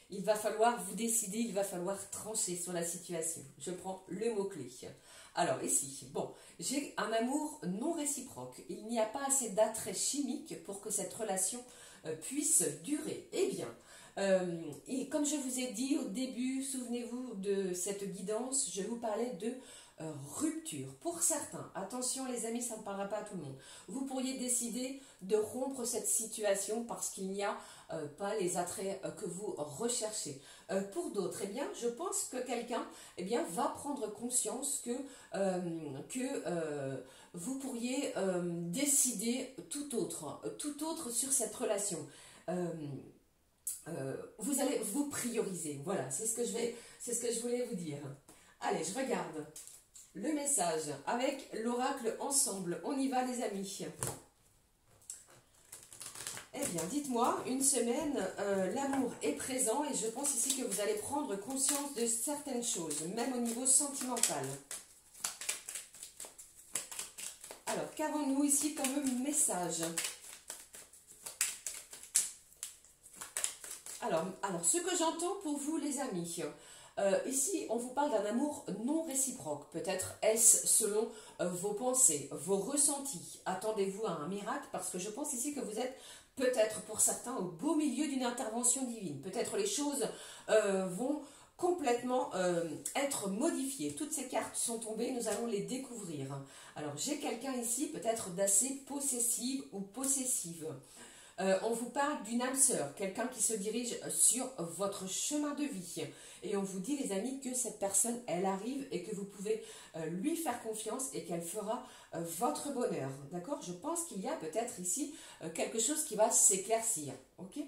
Il va falloir vous décider, il va falloir trancher sur la situation. Je prends le mot-clé. Alors ici, bon, j'ai un amour non réciproque. Il n'y a pas assez d'attrait chimique pour que cette relation puisse durer. Eh bien, et comme je vous ai dit au début, souvenez-vous de cette guidance, je vous parlais de rupture. Pour certains, attention les amis, ça ne parlera pas à tout le monde. Vous pourriez décider de rompre cette situation parce qu'il n'y a pas les attraits que vous recherchez. Pour d'autres, eh bien, je pense que quelqu'un va prendre conscience que vous pourriez décider tout autre sur cette relation. Vous allez vous prioriser. Voilà, c'est ce que je voulais vous dire. Allez, je regarde le message avec l'oracle ensemble. On y va les amis. Eh bien, dites-moi, une semaine, l'amour est présent et je pense ici que vous allez prendre conscience de certaines choses, même au niveau sentimental. Alors, qu'avons-nous ici comme message ? Alors, ce que j'entends pour vous les amis, ici on vous parle d'un amour non réciproque. Peut-être est-ce selon vos pensées, vos ressentis. Attendez-vous à un miracle parce que je pense ici que vous êtes peut-être pour certains au beau milieu d'une intervention divine. Peut-être les choses vont complètement être modifié. Toutes ces cartes sont tombées, nous allons les découvrir. Alors, j'ai quelqu'un ici peut-être d'assez possessive ou possessive. On vous parle d'une âme sœur, quelqu'un qui se dirige sur votre chemin de vie. Et on vous dit, les amis, que cette personne, elle arrive et que vous pouvez lui faire confiance et qu'elle fera votre bonheur. D'accord? Je pense qu'il y a peut-être ici quelque chose qui va s'éclaircir. Ok?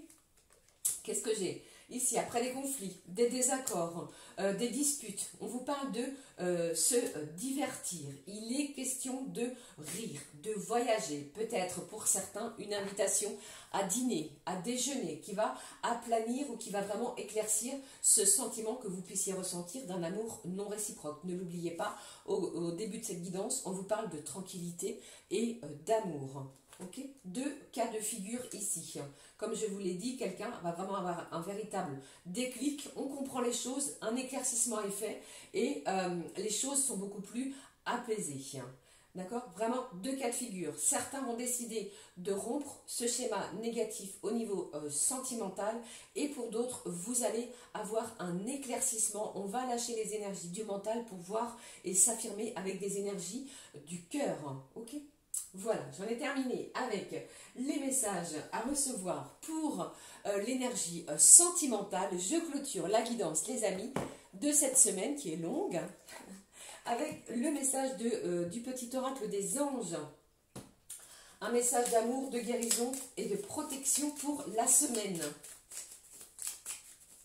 Qu'est-ce que j'ai? Ici, après des conflits, des désaccords, des disputes, on vous parle de se divertir. Il est question de rire, de voyager. Peut-être pour certains une invitation à dîner, à déjeuner, qui va aplanir ou qui va vraiment éclaircir ce sentiment que vous puissiez ressentir d'un amour non réciproque. Ne l'oubliez pas, au début de cette guidance, on vous parle de tranquillité et d'amour. Ok, deux cas de figure ici. Comme je vous l'ai dit, quelqu'un va vraiment avoir un véritable déclic. On comprend les choses, un éclaircissement est fait et les choses sont beaucoup plus apaisées. D'accord? Vraiment deux cas de figure. Certains vont décider de rompre ce schéma négatif au niveau sentimental et pour d'autres, vous allez avoir un éclaircissement. On va lâcher les énergies du mental pour voir et s'affirmer avec des énergies du cœur. Ok? Voilà, j'en ai terminé avec les messages à recevoir pour l'énergie sentimentale. Je clôture la guidance, les amis, de cette semaine qui est longue, avec le message du petit oracle des anges. Un message d'amour, de guérison et de protection pour la semaine.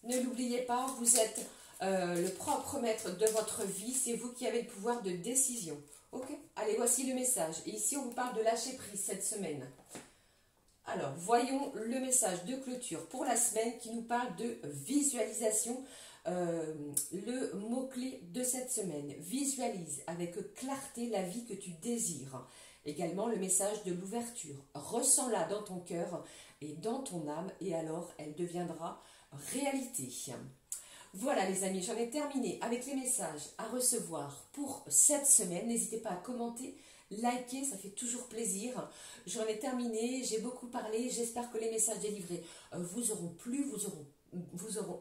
Ne l'oubliez pas, vous êtes le propre maître de votre vie, c'est vous qui avez le pouvoir de décision. Ok, allez, voici le message. Et ici, on vous parle de lâcher prise cette semaine. Alors, voyons le message de clôture pour la semaine qui nous parle de visualisation. Le mot-clé de cette semaine, visualise avec clarté la vie que tu désires. Également, le message de l'ouverture. Ressens-la dans ton cœur et dans ton âme et alors elle deviendra réalité. Voilà les amis, j'en ai terminé avec les messages à recevoir pour cette semaine. N'hésitez pas à commenter, liker, ça fait toujours plaisir. J'en ai terminé, j'ai beaucoup parlé, j'espère que les messages délivrés vous auront plu,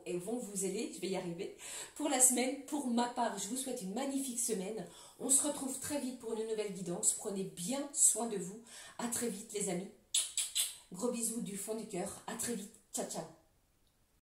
et vont vous aider, je vais y arriver. Pour la semaine, pour ma part, je vous souhaite une magnifique semaine. On se retrouve très vite pour une nouvelle guidance. Prenez bien soin de vous. À très vite les amis. Gros bisous du fond du cœur. À très vite. Ciao, ciao.